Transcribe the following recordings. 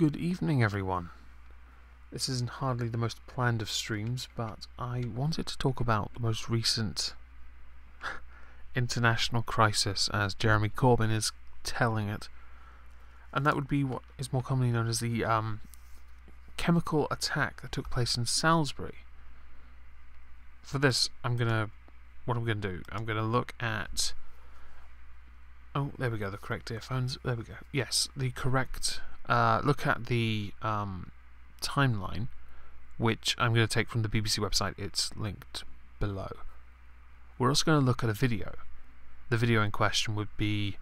Good evening, everyone. This isn't hardly the most planned of streams, but I wanted to talk about the most recent international crisis, as Jeremy Corbyn is telling it, and that would be what is more commonly known as the chemical attack that took place in Salisbury. For this, what I'm going to do, I'm going to look at... Oh, there we go, the correct earphones. There we go. Yes, the correct... look at the timeline, which I'm going to take from the BBC website. It's linked below. We're also going to look at a video. The video in question would be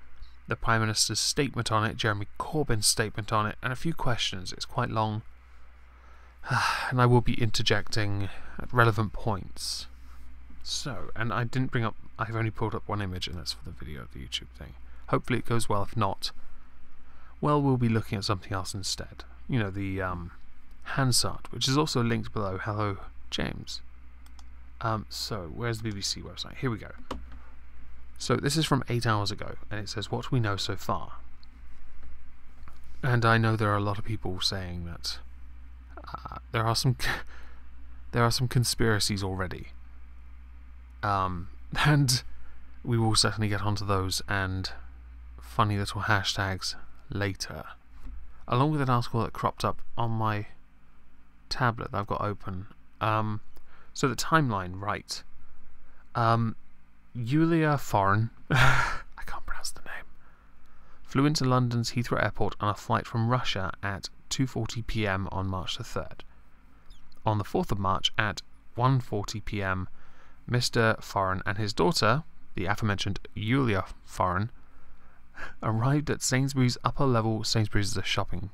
the Prime Minister's statement on it, Jeremy Corbyn's statement on it, and a few questions. It's quite long, and I will be interjecting at relevant points. So, and I've only pulled up one image, and that's for the video of the YouTube thing. Hopefully it goes well. If not, well, we'll be looking at something else instead. You know, the Hansard, which is also linked below. Hello, James. So, where's the BBC website? Here we go. So, this is from 8 hours ago, and it says, what we know so far. And I know there are a lot of people saying that there are some conspiracies already. And we will certainly get onto those and funny little hashtags later, along with an article that cropped up on my tablet that I've got open. So the timeline, right? Yulia Foreign, I can't pronounce the name, flew into London's Heathrow Airport on a flight from Russia at 2:40 p.m. on March the 3rd. On the 4th of March at 1:40 p.m, Mr. Foreign and his daughter, the aforementioned Yulia Foreign, arrived at Sainsbury's upper level. Sainsbury's is a shopping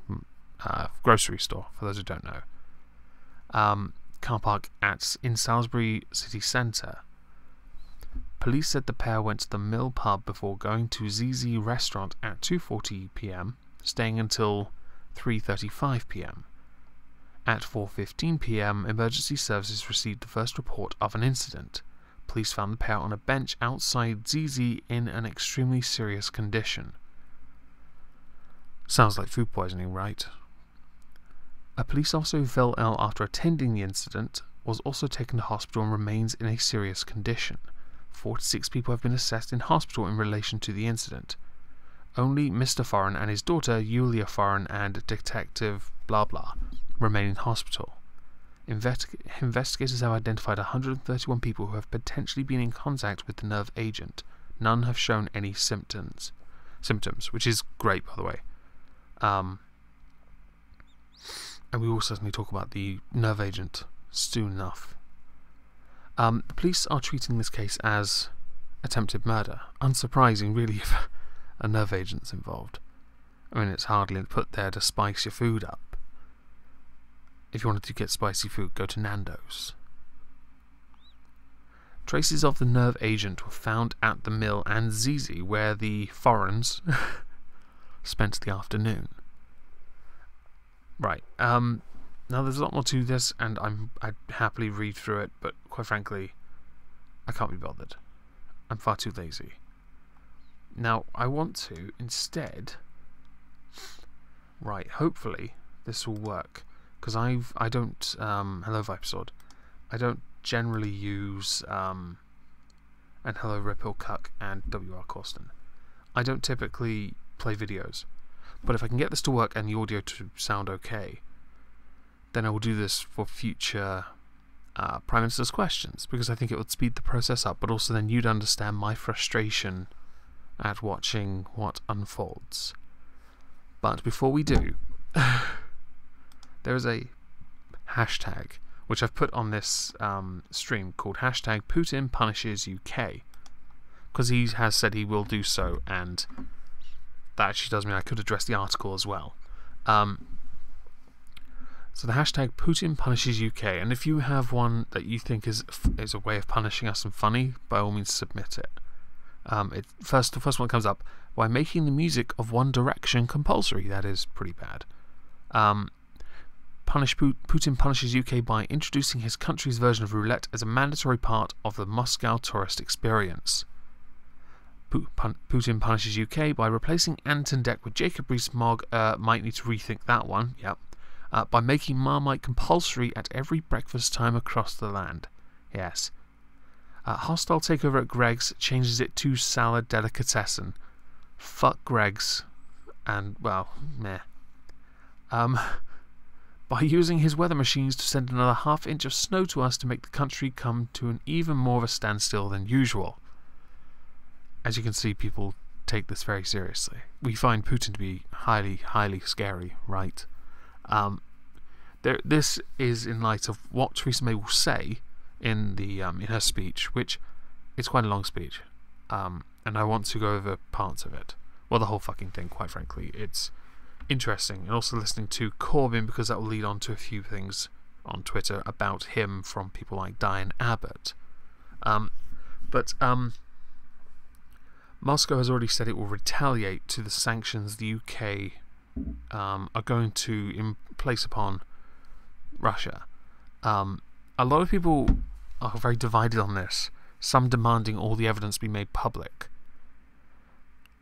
grocery store, for those who don't know. Car park in Salisbury city centre. Police said the pair went to the Mill pub before going to ZZ restaurant at 2:40 p.m, staying until 3:35 p.m. At 4:15 p.m, emergency services received the first report of an incident. Police found the pair on a bench outside ZZ in an extremely serious condition. Sounds like food poisoning, right? A police officer who fell ill after attending the incident was also taken to hospital and remains in a serious condition. 46 people have been assessed in hospital in relation to the incident. Only Mr. Foreign and his daughter, Yulia Foreign, and Detective blah blah remain in hospital. Investigators have identified 131 people who have potentially been in contact with the nerve agent. None have shown any symptoms, which is great, by the way. And we will certainly talk about the nerve agent soon enough. The police are treating this case as attempted murder. Unsurprising, really, if a nerve agent's involved. I mean, it's hardly put there to spice your food up. If you wanted to get spicy food, go to Nando's. Traces of the nerve agent were found at the Mill and ZZ, where the Foreigners spent the afternoon. Right. Now there's a lot more to this, and I'd happily read through it, but quite frankly, I can't be bothered. I'm far too lazy. Now, I want to instead... Right, hopefully this will work. Because I don't, hello Vipesword, I don't generally use, and hello Ripple Cuck and WR Corsten. I don't typically play videos, but if I can get this to work and the audio to sound okay, then I will do this for future Prime Minister's questions, because I think it would speed the process up, but also then you'd understand my frustration at watching what unfolds. But before we do... There is a hashtag which I've put on this stream called hashtag Putin Punishes UK, because he has said he will do so, and that actually does mean I could address the article as well. So the hashtag Putin Punishes UK, and if you have one that you think is a way of punishing us and funny, by all means submit it. The first one that comes up: by making the music of One Direction compulsory. That is pretty bad. Putin punishes UK by introducing his country's version of roulette as a mandatory part of the Moscow tourist experience. Putin punishes UK by replacing Anton Deck with Jacob Rees-Mogg. Might need to rethink that one. Yep. By making Marmite compulsory at every breakfast time across the land. Yes. Hostile takeover at Greg's changes it to salad delicatessen. Fuck Greg's. And, well, meh. By using his weather machines to send another half-inch of snow to us to make the country come to an even more of a standstill than usual. As you can see, people take this very seriously. We find Putin to be highly, highly scary, right? This is in light of what Theresa May will say in her speech, which is quite a long speech, and I want to go over parts of it. Well, the whole fucking thing, quite frankly. It's interesting, and also listening to Corbyn, because that will lead on to a few things on Twitter about him from people like Diane Abbott. Moscow has already said it will retaliate to the sanctions the UK are going to place upon Russia. A lot of people are very divided on this, some demanding all the evidence be made public.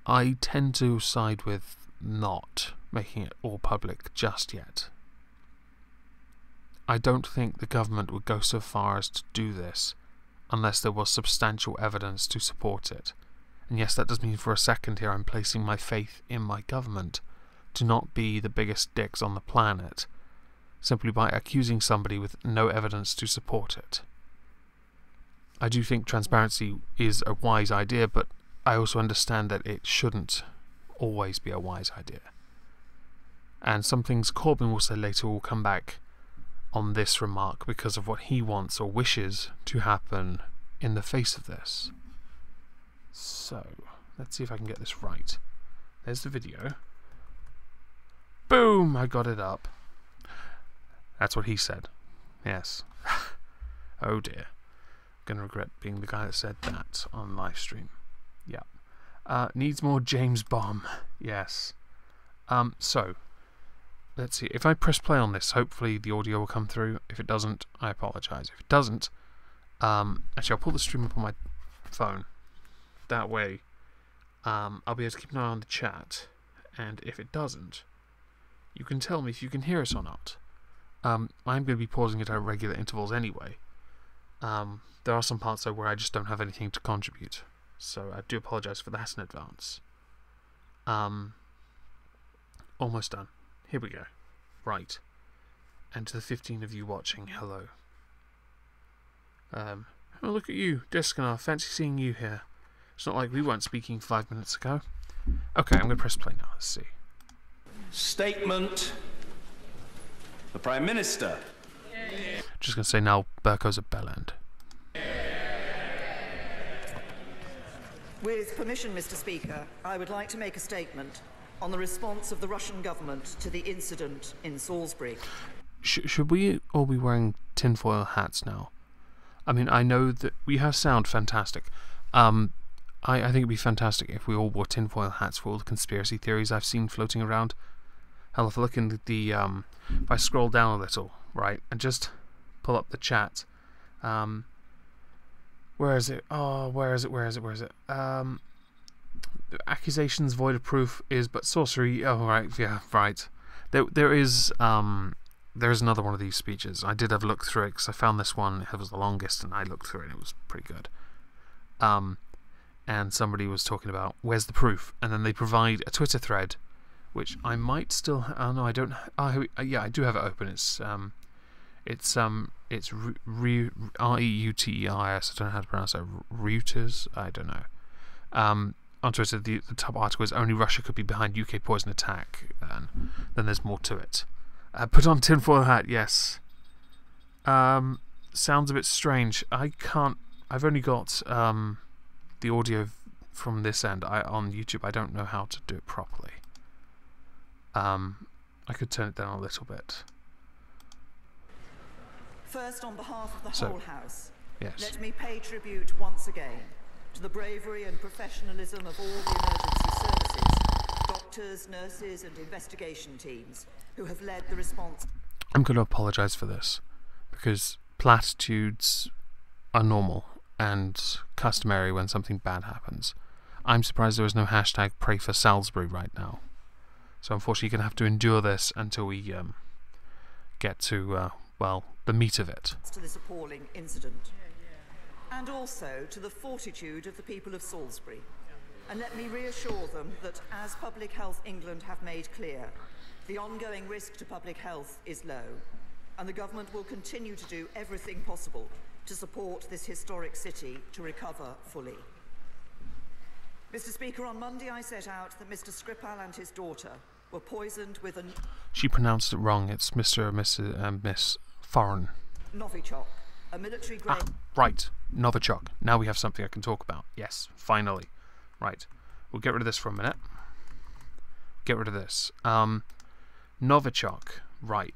I tend to side with not making it all public just yet. I don't think the government would go so far as to do this unless there was substantial evidence to support it. And yes, that does mean for a second here I'm placing my faith in my government to not be the biggest dicks on the planet, simply by accusing somebody with no evidence to support it. I do think transparency is a wise idea, but I also understand that it shouldn't always be a wise idea. And some things Corbyn will say later will come back on this remark because of what he wants or wishes to happen in the face of this. So, let's see if I can get this right. There's the video. Boom! I got it up. That's what he said. Yes. Oh dear. I'm gonna regret being the guy that said that on live stream. Yeah. Needs more James Bomb. Yes. So, let's see. If I press play on this, hopefully the audio will come through. If it doesn't, I apologise. If it doesn't, actually I'll pull the stream up on my phone. That way, I'll be able to keep an eye on the chat. And if it doesn't, you can tell me if you can hear us or not. I'm going to be pausing it at regular intervals anyway. There are some parts though where I just don't have anything to contribute, so I do apologise for that in advance. Almost done. Here we go. Right. And to the 15 of you watching, hello. Oh, look at you, Discanar. Fancy seeing you here. It's not like we weren't speaking 5 minutes ago. Okay, I'm going to press play now. Let's see. Statement. The Prime Minister. Just going to say now, Burko's at Bell End. With permission, Mr. Speaker, I would like to make a statement on the response of the Russian government to the incident in Salisbury. Should we all be wearing tinfoil hats now? I mean, I know that we have sound fantastic. I think it'd be fantastic if we all wore tinfoil hats for all the conspiracy theories I've seen floating around. Hell, if I look in the if I scroll down a little, right, and just pull up the chat. Where is it? Oh, where is it? Accusations void of proof is but sorcery. Oh, right, yeah, right. There is another one of these speeches. I did have a look through it because I found this one. It was the longest, and I looked through it, and it was pretty good. And somebody was talking about where's the proof, and then they provide a Twitter thread, which I might still. Oh no, I don't. Oh yeah, I do have it open. It's Reuteris. I don't know how to pronounce it. Reuters. I don't know. On Twitter, the top article is only Russia could be behind UK poison attack, and then there's more to it. Put on tinfoil hat. Yes. Sounds a bit strange. I can't. I've only got the audio from this end. On YouTube, I don't know how to do it properly. I could turn it down a little bit. First, on behalf of the whole House, yes. Let me pay tribute once again to the bravery and professionalism of all the emergency services, doctors, nurses and investigation teams who have led the response. I'm going to apologise for this, because platitudes are normal and customary when something bad happens. I'm surprised there is no hashtag pray for Salisbury right now. So unfortunately you're going to have to endure this until we get to, well, the meat of it. To this appalling incident. And also to the fortitude of the people of Salisbury. And let me reassure them that, as Public Health England have made clear, the ongoing risk to public health is low, and the government will continue to do everything possible to support this historic city to recover fully. Mr. Speaker, on Monday I set out that Mr. Skripal and his daughter were poisoned with a... She pronounced it wrong. It's Mr. and Mrs. Miss Foreign. Novichok, a military-grade... Ah, right. Novichok. Now we have something I can talk about. Yes, finally. Right. We'll get rid of this for a minute. Get rid of this. Novichok, right,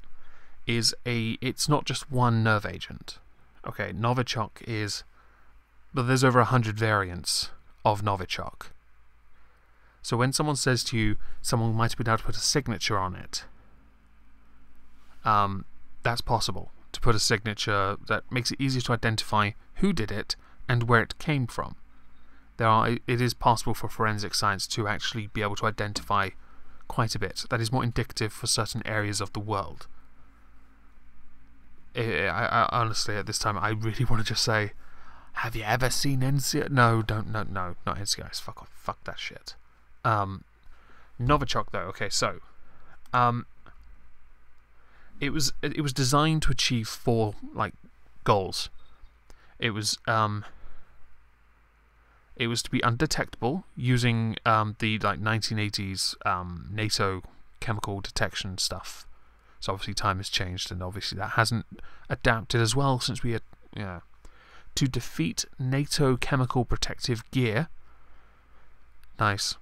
is it's not just one nerve agent. Okay, Novichok is... But there's over 100 variants of Novichok. So when someone says to you, someone might have been able to put a signature on it, that's possible. To put a signature that makes it easier to identify who did it and where it came from. It is possible for forensic science to actually be able to identify quite a bit. That is more indicative for certain areas of the world. I honestly, at this time, I really want to just say, have you ever seen NCIS? No, not NCIS. Fuck off. Fuck that shit. Novichok, though. Okay, so, it was designed to achieve 4 goals. It was to be undetectable using the 1980s NATO chemical detection stuff. So obviously time has changed, and obviously that hasn't adapted as well since we had, to defeat NATO chemical protective gear. Nice.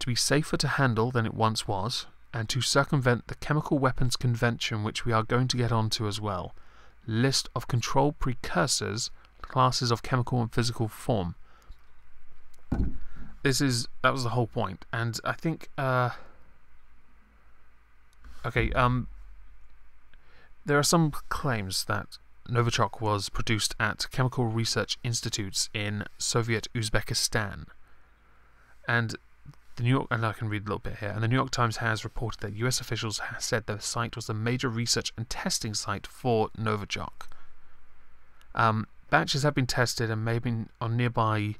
To be safer to handle than it once was, and to circumvent the Chemical Weapons Convention, which we are going to get onto as well. List of controlled precursors, classes of chemical and physical form. That was the whole point, and I think there are some claims that Novichok was produced at chemical research institutes in Soviet Uzbekistan, and the New York, and I can read a little bit here, and the New York Times has reported that US officials said the site was a major research and testing site for Novichok. Batches have been tested and may be on nearby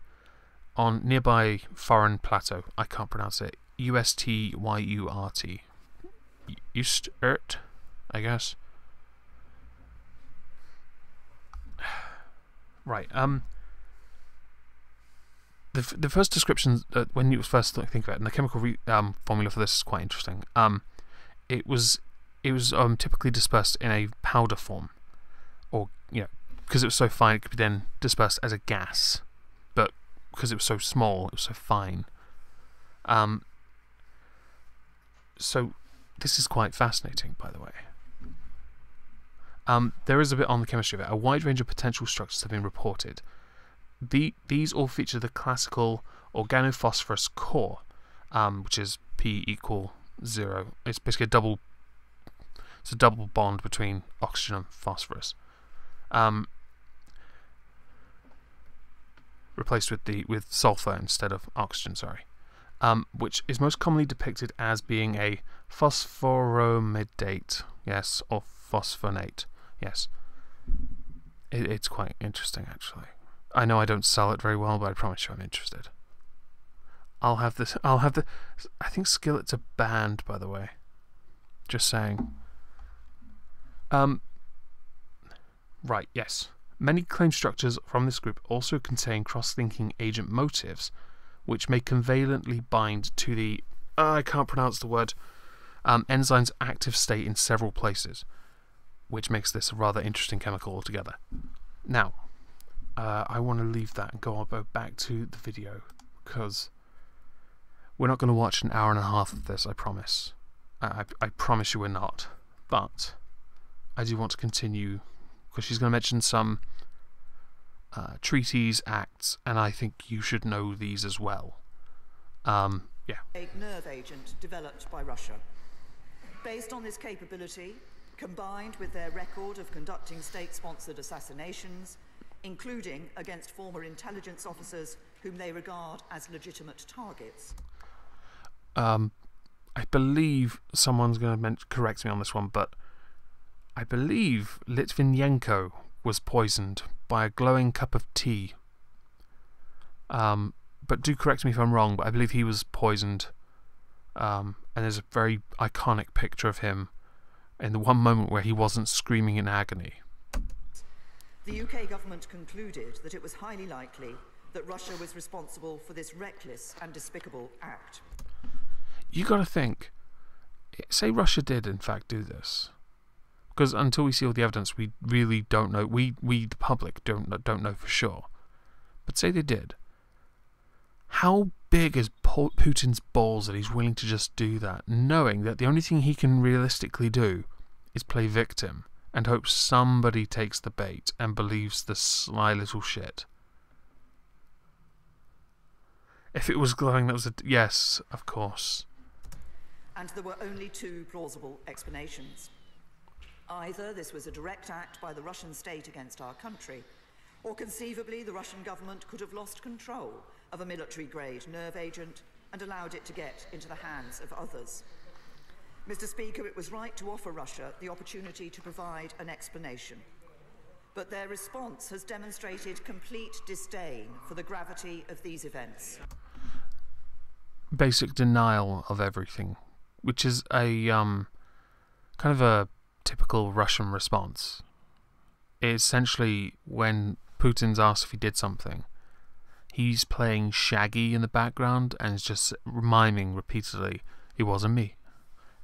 foreign plateau. I can't pronounce it. USTYURT. Usturt, I guess. Right. The first description, when you first think about it, and the chemical formula for this is quite interesting. It was typically dispersed in a powder form, or because it was so fine, it could be then dispersed as a gas. But because it was so small, it was so fine. So this is quite fascinating, by the way. There is a bit on the chemistry of it. A wide range of potential structures have been reported. These all feature the classical organophosphorus core, which is P = 0. It's basically a double bond between oxygen and phosphorus. Replaced with sulfur instead of oxygen, sorry. Which is most commonly depicted as being a phosphoromidate, yes, or phosphonate, yes. It's quite interesting, actually. I know I don't sell it very well, but I promise you I'm interested. I think skillets are banned, by the way. Just saying. Right, yes. Many claim structures from this group also contain cross-linking agent motifs, which may covalently bind to the, I can't pronounce the word, enzyme's active state in several places, which makes this a rather interesting chemical altogether. Now, I want to leave that and go back to the video, because we're not going to watch an hour and a half of this, I promise. I promise you we're not. But I do want to continue, because she's going to mention some treaties, acts, and I think you should know these as well. Yeah. A nerve agent developed by Russia. Based on this capability, combined with their record of conducting state-sponsored assassinations, including against former intelligence officers whom they regard as legitimate targets. I believe someone's going to correct me on this one, but I believe Litvinenko was poisoned by a glowing cup of tea. But do correct me if I'm wrong, but I believe he was poisoned. And there's a very iconic picture of him in the one moment where he wasn't screaming in agony. The UK government concluded that it was highly likely that Russia was responsible for this reckless and despicable act. You got to think, say Russia did in fact do this, because until we see all the evidence, we really don't know. We the public don't know for sure. But say they did, how big is Putin's balls that he's willing to just do that, knowing that the only thing he can realistically do is play victim and hope somebody takes the bait and believes the sly little shit. If it was glowing, that was yes, of course. And there were only two plausible explanations. Either this was a direct act by the Russian state against our country, or conceivably the Russian government could have lost control of a military-grade nerve agent and allowed it to get into the hands of others. Mr. Speaker, it was right to offer Russia the opportunity to provide an explanation. But their response has demonstrated complete disdain for the gravity of these events. Basic denial of everything, which is a kind of a typical Russian response. Essentially, when Putin's asked if he did something, he's playing Shaggy in the background and is just miming repeatedly, "It wasn't me,"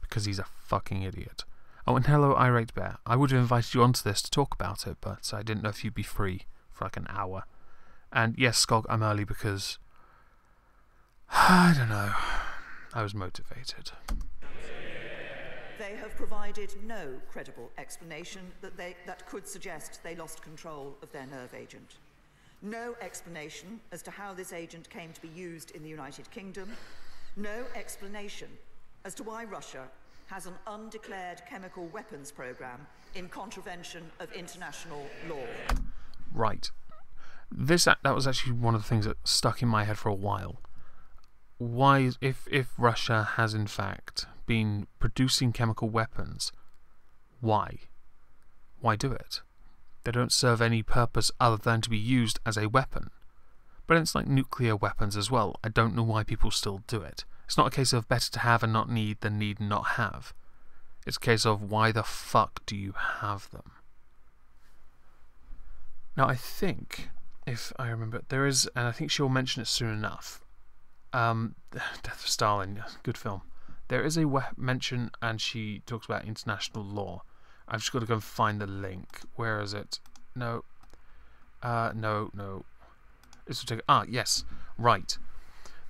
because he's a fucking idiot. Oh, and hello, Irate Bear. I would have invited you onto this to talk about it, but I didn't know if you'd be free for like an hour. And yes, Skog, I'm early because I don't know. I was motivated. They have provided no credible explanation that could suggest they lost control of their nerve agent. No explanation as to how this agent came to be used in the United Kingdom. No explanation as to why Russia has an undeclared chemical weapons program in contravention of international law. Right. That was actually one of the things that stuck in my head for a while. Why, if Russia has in fact been producing chemical weapons, why? Why do it? They don't serve any purpose other than to be used as a weapon. But it's like nuclear weapons as well. I don't know why people still do it. It's not a case of better to have and not need than need and not have. It's a case of why the fuck do you have them? Now I think, if I remember, there is, and I think she'll mention it soon enough, Death of Stalin, good film. There is a mention, and she talks about international law. I've just got to go and find the link. Where is it? No. No. This will take. Yes. Right.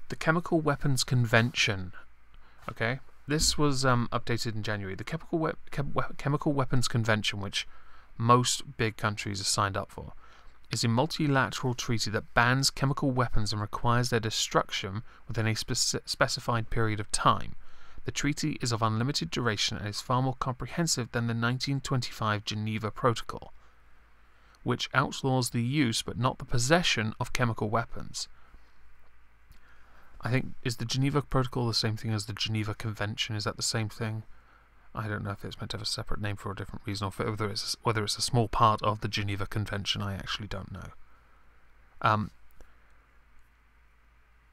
The Chemical Weapons Convention. Okay. This was updated in January. The Chemical Weapons Convention, which most big countries are signed up for, is a multilateral treaty that bans chemical weapons and requires their destruction within a specified period of time. The treaty is of unlimited duration and is far more comprehensive than the 1925 Geneva Protocol, which outlaws the use but not the possession of chemical weapons. I think, is the Geneva Protocol the same thing as the Geneva Convention? Is that the same thing? I don't know if it's meant to have a separate name for a different reason, or whether it's a small part of the Geneva Convention. I actually don't know.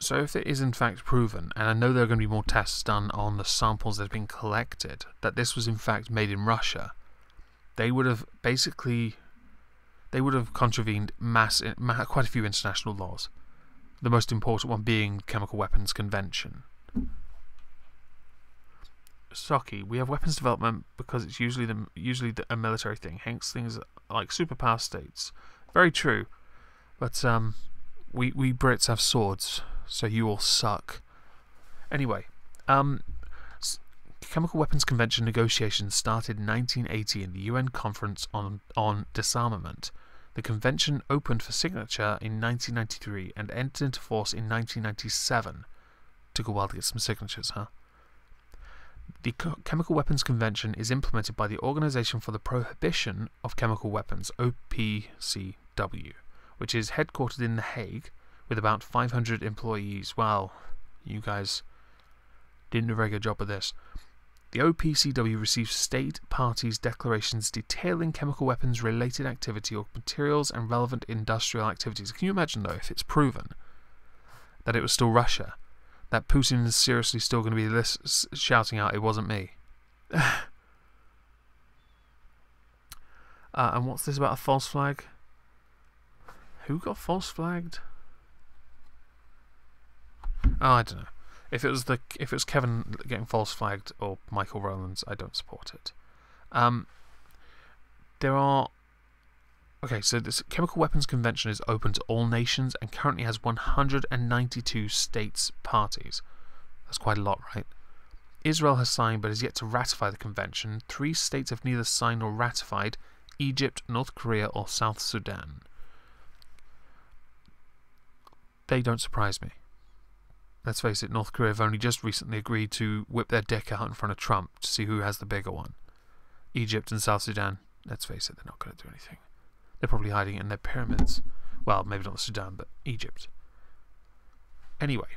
So if it is in fact proven, and I know there are going to be more tests done on the samples that have been collected, that this was in fact made in Russia, they would have contravened quite a few international laws. The most important one being Chemical Weapons Convention. Saki, we have weapons development because it's usually a military thing. Hence things like superpower states. Very true, but we Brits have swords, so you all suck. Anyway, Chemical Weapons Convention negotiations started in 1980 in the UN Conference on Disarmament. The convention opened for signature in 1993 and entered into force in 1997. Took a while to get some signatures, huh? The Chemical Weapons Convention is implemented by the Organization for the Prohibition of Chemical Weapons, OPCW, which is headquartered in The Hague, with about 500 employees. Well, you guys didn't do a very good job of this. The OPCW receives state parties' declarations detailing chemical weapons related activity or materials and relevant industrial activities. Can you imagine, though, if it's proven that it was still Russia, that Putin is seriously still going to be shouting out, "It wasn't me"? And what's this about a false flag? Who got false flagged? Oh, I don't know. If it was Kevin getting false flagged or Michael Rowlands, I don't support it. So this Chemical Weapons Convention is open to all nations and currently has 192 states parties. That's quite a lot, right? Israel has signed but has yet to ratify the convention. 3 states have neither signed nor ratified: Egypt, North Korea, or South Sudan. They don't surprise me. Let's face it, North Korea have only just recently agreed to whip their dick out in front of Trump to see who has the bigger one. Egypt and South Sudan, let's face it, they're not going to do anything. They're probably hiding it in their pyramids. Well, maybe not Sudan, but Egypt. Anyway,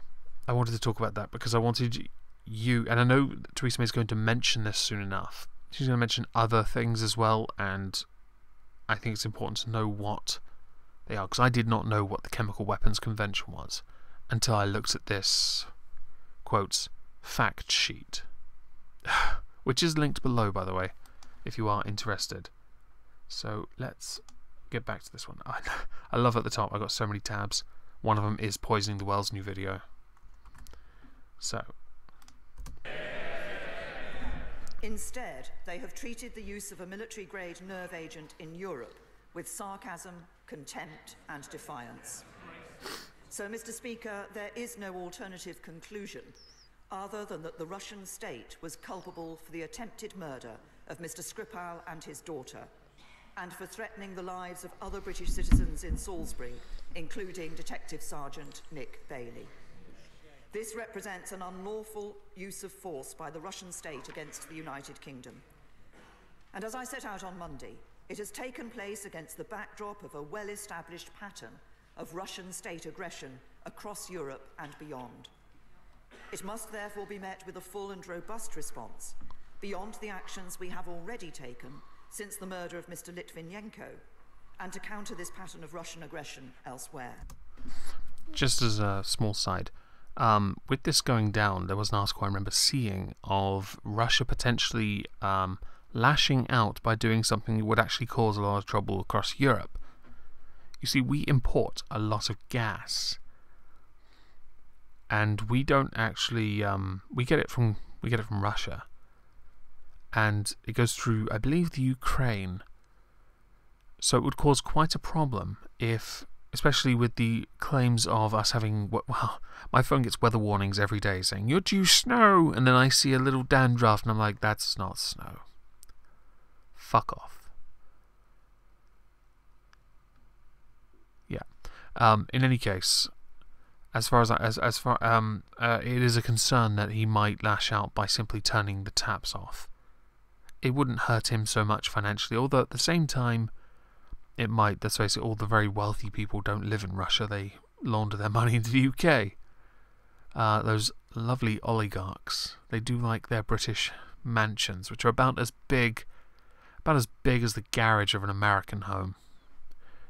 I wanted to talk about that because I wanted you, and I know Theresa May is going to mention this soon enough. She's going to mention other things as well, and I think it's important to know what they are, because I did not know what the Chemical Weapons Convention was until I looked at this, quotes, fact sheet, which is linked below, by the way, if you are interested. So let's get back to this one. I love at the top, I've got so many tabs. One of them is Poisoning the Well's new video. So. Instead, they have treated the use of a military-grade nerve agent in Europe with sarcasm, contempt, and defiance. So, Mr. Speaker, there is no alternative conclusion other than that the Russian state was culpable for the attempted murder of Mr. Skripal and his daughter, and for threatening the lives of other British citizens in Salisbury, including Detective Sergeant Nick Bailey. This represents an unlawful use of force by the Russian state against the United Kingdom. And as I set out on Monday, it has taken place against the backdrop of a well-established pattern of Russian state aggression across Europe and beyond. It must therefore be met with a full and robust response, beyond the actions we have already taken since the murder of Mr. Litvinenko, and to counter this pattern of Russian aggression elsewhere. Just as a small side, with this going down, there was an article I remember seeing of Russia potentially lashing out by doing something that would actually cause a lot of trouble across Europe. You see, we import a lot of gas, and we don't actually we get it from Russia, and it goes through, I believe, the Ukraine. So it would cause quite a problem if, especially with the claims of us having, well, my phone gets weather warnings every day saying you're due snow, and then I see a little dandruff, and I'm like, that's not snow. Fuck off. In any case, as far it is a concern that he might lash out by simply turning the taps off. It wouldn't hurt him so much financially, although at the same time, it might. Let's face it, all the very wealthy people don't live in Russia; they launder their money into the UK. Those lovely oligarchs, they do like their British mansions, which are about as big as the garage of an American home.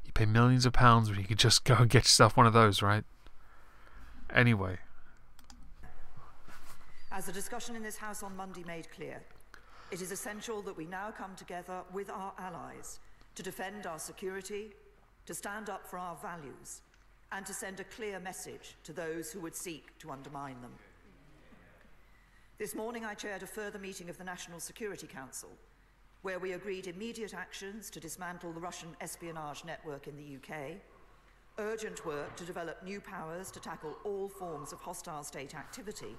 You pay millions of pounds when you could just go and get yourself one of those, right? Anyway. As the discussion in this House on Monday made clear, it is essential that we now come together with our allies to defend our security, to stand up for our values, and to send a clear message to those who would seek to undermine them. This morning I chaired a further meeting of the National Security Council, where we agreed immediate actions to dismantle the Russian espionage network in the UK, urgent work to develop new powers to tackle all forms of hostile state activity,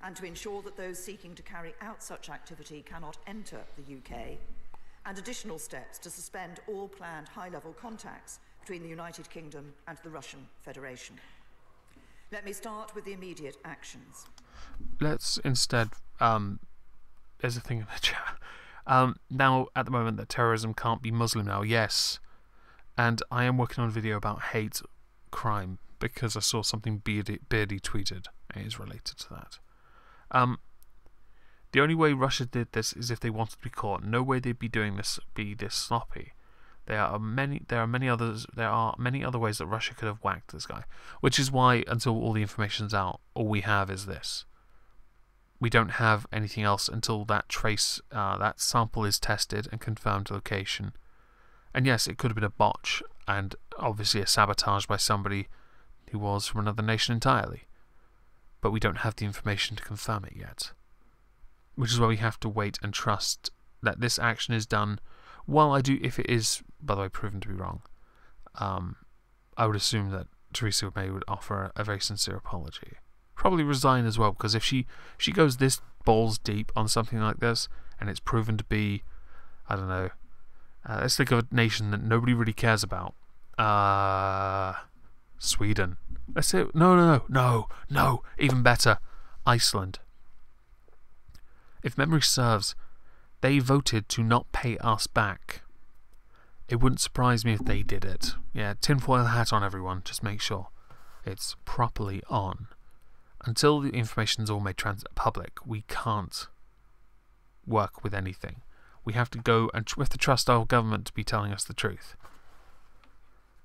and to ensure that those seeking to carry out such activity cannot enter the UK, and additional steps to suspend all planned high-level contacts between the United Kingdom and the Russian Federation. Let me start with the immediate actions. Let's instead, there's a thing in the chat. Now, at the moment, that terrorism can't be Muslim now, yes. And I am working on a video about hate crime, because I saw something Beardy tweeted. It is related to that. The only way Russia did this is if they wanted to be caught. No way they'd be doing this, be this sloppy. There are many other ways that Russia could have whacked this guy, which is why until all the information's out, all we have is this. We don't have anything else until that sample is tested and confirmed location. And yes, it could have been a botch and obviously a sabotage by somebody who was from another nation entirely. But we don't have the information to confirm it yet. Which is why we have to wait and trust that this action is done. While I do, if it is, by the way, proven to be wrong, I would assume that Theresa May would offer a very sincere apology. Probably resign as well, because if she goes this balls deep on something like this, and it's proven to be, I don't know, let's think of a nation that nobody really cares about. Sweden. Let's say, no, even better, Iceland. If memory serves, they voted to not pay us back. It wouldn't surprise me if they did it. Yeah, tinfoil hat on, everyone. Just make sure it's properly on. Until the information's all made public, we can't work with anything. We have to go and we have to trust our government to be telling us the truth.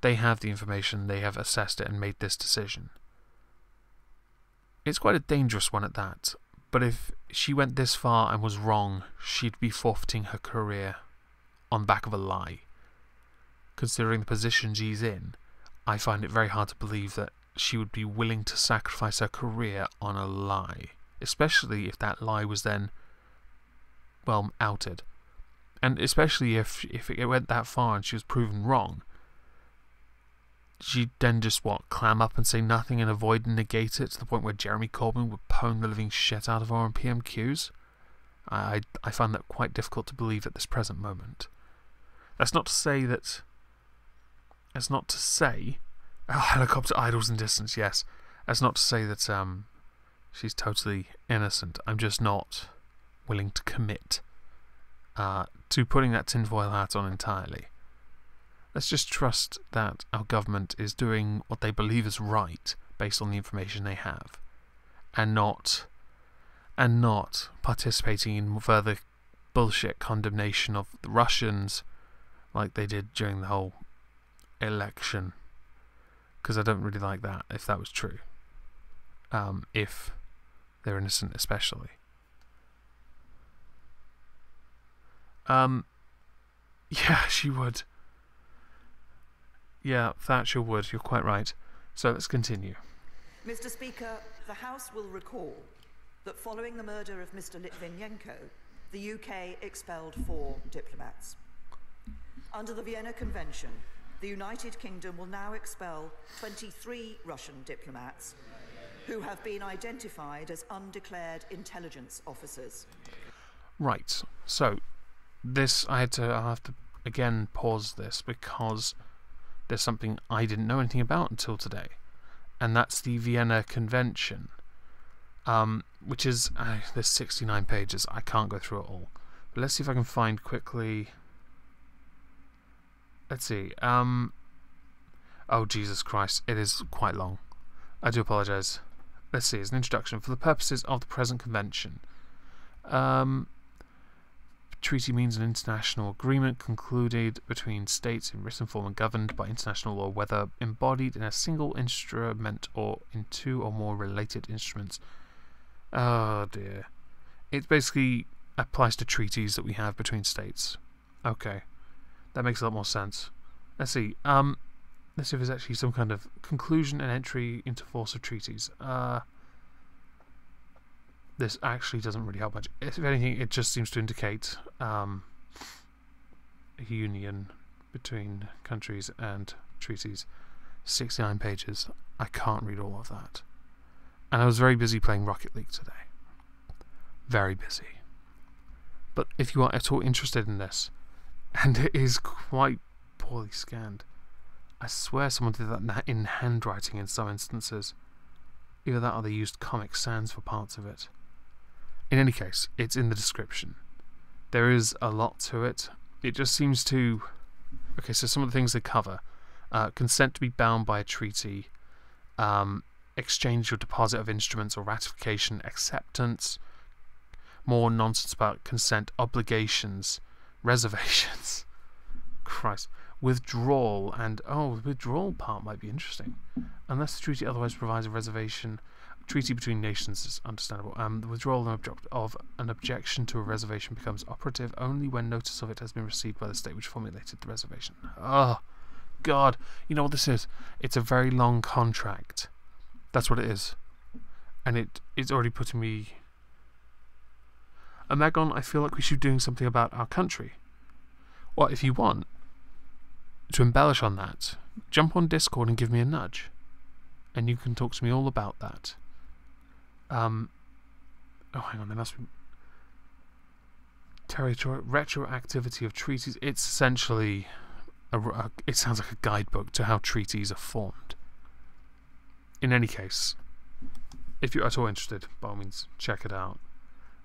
They have the information, they have assessed it and made this decision. It's quite a dangerous one at that. But if she went this far and was wrong, she'd be forfeiting her career on the back of a lie. Considering the position she's in, I find it very hard to believe that she would be willing to sacrifice her career on a lie. Especially if that lie was then, well, outed. And especially if it went that far and she was proven wrong. She'd then just, clam up and say nothing and avoid and negate it to the point where Jeremy Corbyn would pwn the living shit out of her on PMQs? I find that quite difficult to believe at this present moment. That's not to say that... helicopter idols in distance, yes. That's not to say that she's totally innocent. I'm just not willing to commit to putting that tinfoil hat on entirely. Let's just trust that our government is doing what they believe is right based on the information they have, and not participating in further bullshit condemnation of the Russians like they did during the whole election. Because I don't really like that, if that was true. If they're innocent especially. Yeah, she would. Yeah, Thatcher would. You're quite right. So let's continue. Mr. Speaker, the House will recall that following the murder of Mr. Litvinenko, the UK expelled 4 diplomats. Under the Vienna Convention, the United Kingdom will now expel 23 Russian diplomats who have been identified as undeclared intelligence officers. Right. So this I'll have to again pause this because there's something I didn't know anything about until today, and that's the Vienna Convention, which is there's 69 pages. I can't go through it all, but let's see if I can find quickly. Let's see. Oh Jesus Christ! It is quite long. I do apologise. Let's see. It's an introduction for the purposes of the present convention. Treaty means an international agreement concluded between states in written form and governed by international law, whether embodied in a single instrument or in 2 or more related instruments. Oh dear. It basically applies to treaties that we have between states. Okay. That makes a lot more sense. Let's see. Let's see if there's actually some kind of conclusion and entry into force of treaties. This actually doesn't really help much. If anything, it just seems to indicate a union between countries and treaties. 69 pages. I can't read all of that. And I was very busy playing Rocket League today. Very busy. But if you are at all interested in this, and it is quite poorly scanned, I swear someone did that in handwriting in some instances. Either that or they used Comic Sans for parts of it. In any case, it's in the description. There is a lot to it. It just seems to... Okay, so some of the things they cover. Consent to be bound by a treaty. exchange or deposit of instruments or ratification, acceptance, more nonsense about consent, obligations, reservations. Christ. Withdrawal, and the withdrawal part might be interesting. Unless the treaty otherwise provides a reservation, treaty between nations is understandable. The withdrawal of an objection to a reservation becomes operative only when notice of it has been received by the state which formulated the reservation. Oh, God. You know what this is? It's a very long contract. That's what it is. And it's already putting me... Omegon, I feel like we should be doing something about our country. Well, if you want to embellish on that, jump on Discord and give me a nudge. And you can talk to me all about that. Oh, hang on, there must be... Retroactivity of treaties. It's essentially... it sounds like a guidebook to how treaties are formed. In any case, if you're at all interested, by all means, check it out.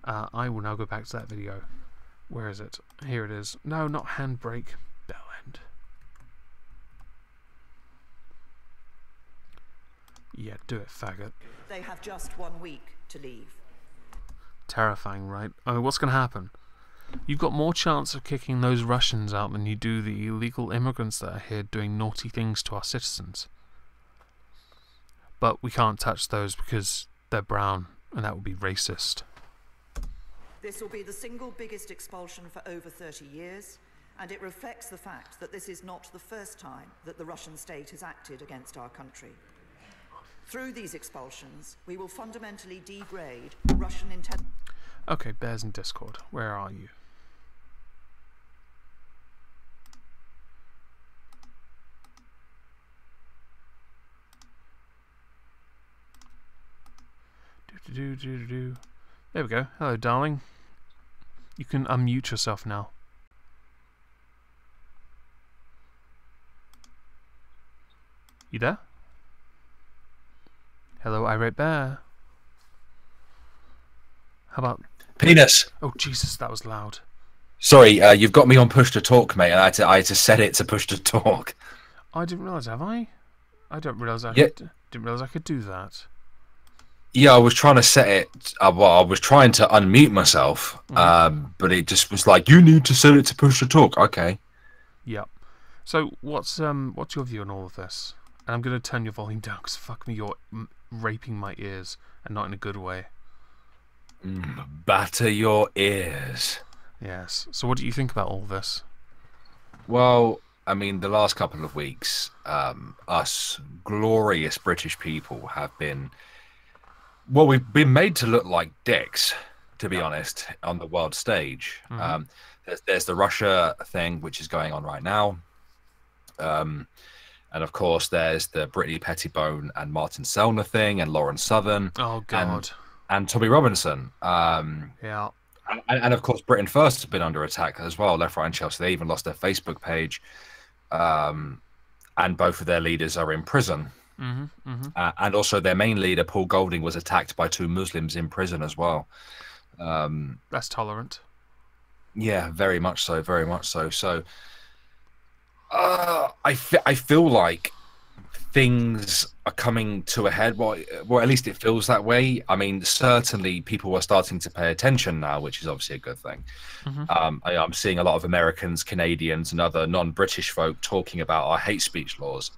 I will now go back to that video. Where is it? Here it is. No, not handbrake. Bell end. Yeah, do it, faggot. They have just 1 week to leave. Terrifying, right? Oh, what's going to happen? You've got more chance of kicking those Russians out than you do the illegal immigrants that are here doing naughty things to our citizens. But we can't touch those because they're brown, and that would be racist. This will be the single biggest expulsion for over 30 years, and it reflects the fact that this is not the first time that the Russian state has acted against our country. Through these expulsions, we will fundamentally degrade Russian intelligence. Okay, bears in Discord, where are you? There we go. Hello, darling. You can unmute yourself now. You there? Hello, irate bear. How about... Penis. Oh, Jesus, that was loud. Sorry, you've got me on push to talk, mate. I had to set it to push to talk. I didn't realise, have I? I don't realise I didn't realise I could do that. Yeah, I was trying to set it. Well, I was trying to unmute myself, but it just was like, you need to set it to push to talk. Okay. Yep. So, what's your view on all of this? And I'm going to turn your volume down because fuck me, you're raping my ears, and not in a good way. Batter your ears. Yes. So, what do you think about all this? Well, I mean, the last couple of weeks, us glorious British people have been... Well, we've been made to look like dicks, to be honest, on the world stage. There's the Russia thing, which is going on right now. And, of course, there's the Brittany Pettibone and Martin Selner thing, and Lauren Southern. Oh, God. And Tommy Robinson. Yeah. And, of course, Britain First has been under attack as well, left, right, and Chelsea. They even lost their Facebook page. And both of their leaders are in prison. And also their main leader, Paul Golding, was attacked by 2 Muslims in prison as well. That's tolerant. Yeah, very much so, very much so. So I feel like things are coming to a head. Well, at least it feels that way. I mean, certainly people are starting to pay attention now, which is obviously a good thing. I'm seeing a lot of Americans, Canadians, and other non-British folk talking about our hate speech laws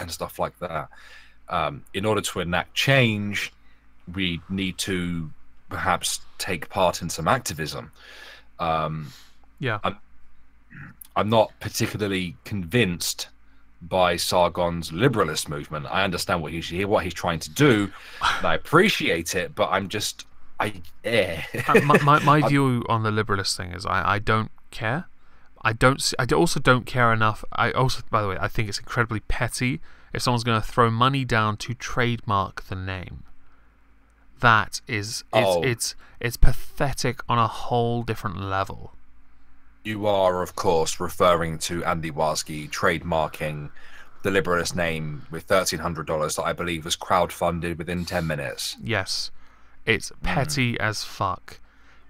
and stuff like that. In order to enact change, we need to perhaps take part in some activism. Yeah. I'm not particularly convinced by Sargon's liberalist movement. I understand what he's trying to do, and I appreciate it, but I'm just... my view on the liberalist thing is I don't care. I also don't care enough. I also, by the way, I think it's incredibly petty if someone's going to throw money down to trademark the name. That is, it's pathetic on a whole different level. You are, of course, referring to Andy Warsky trademarking the liberalist name with $1,300 that I believe was crowdfunded within 10 minutes. Yes, it's petty as fuck.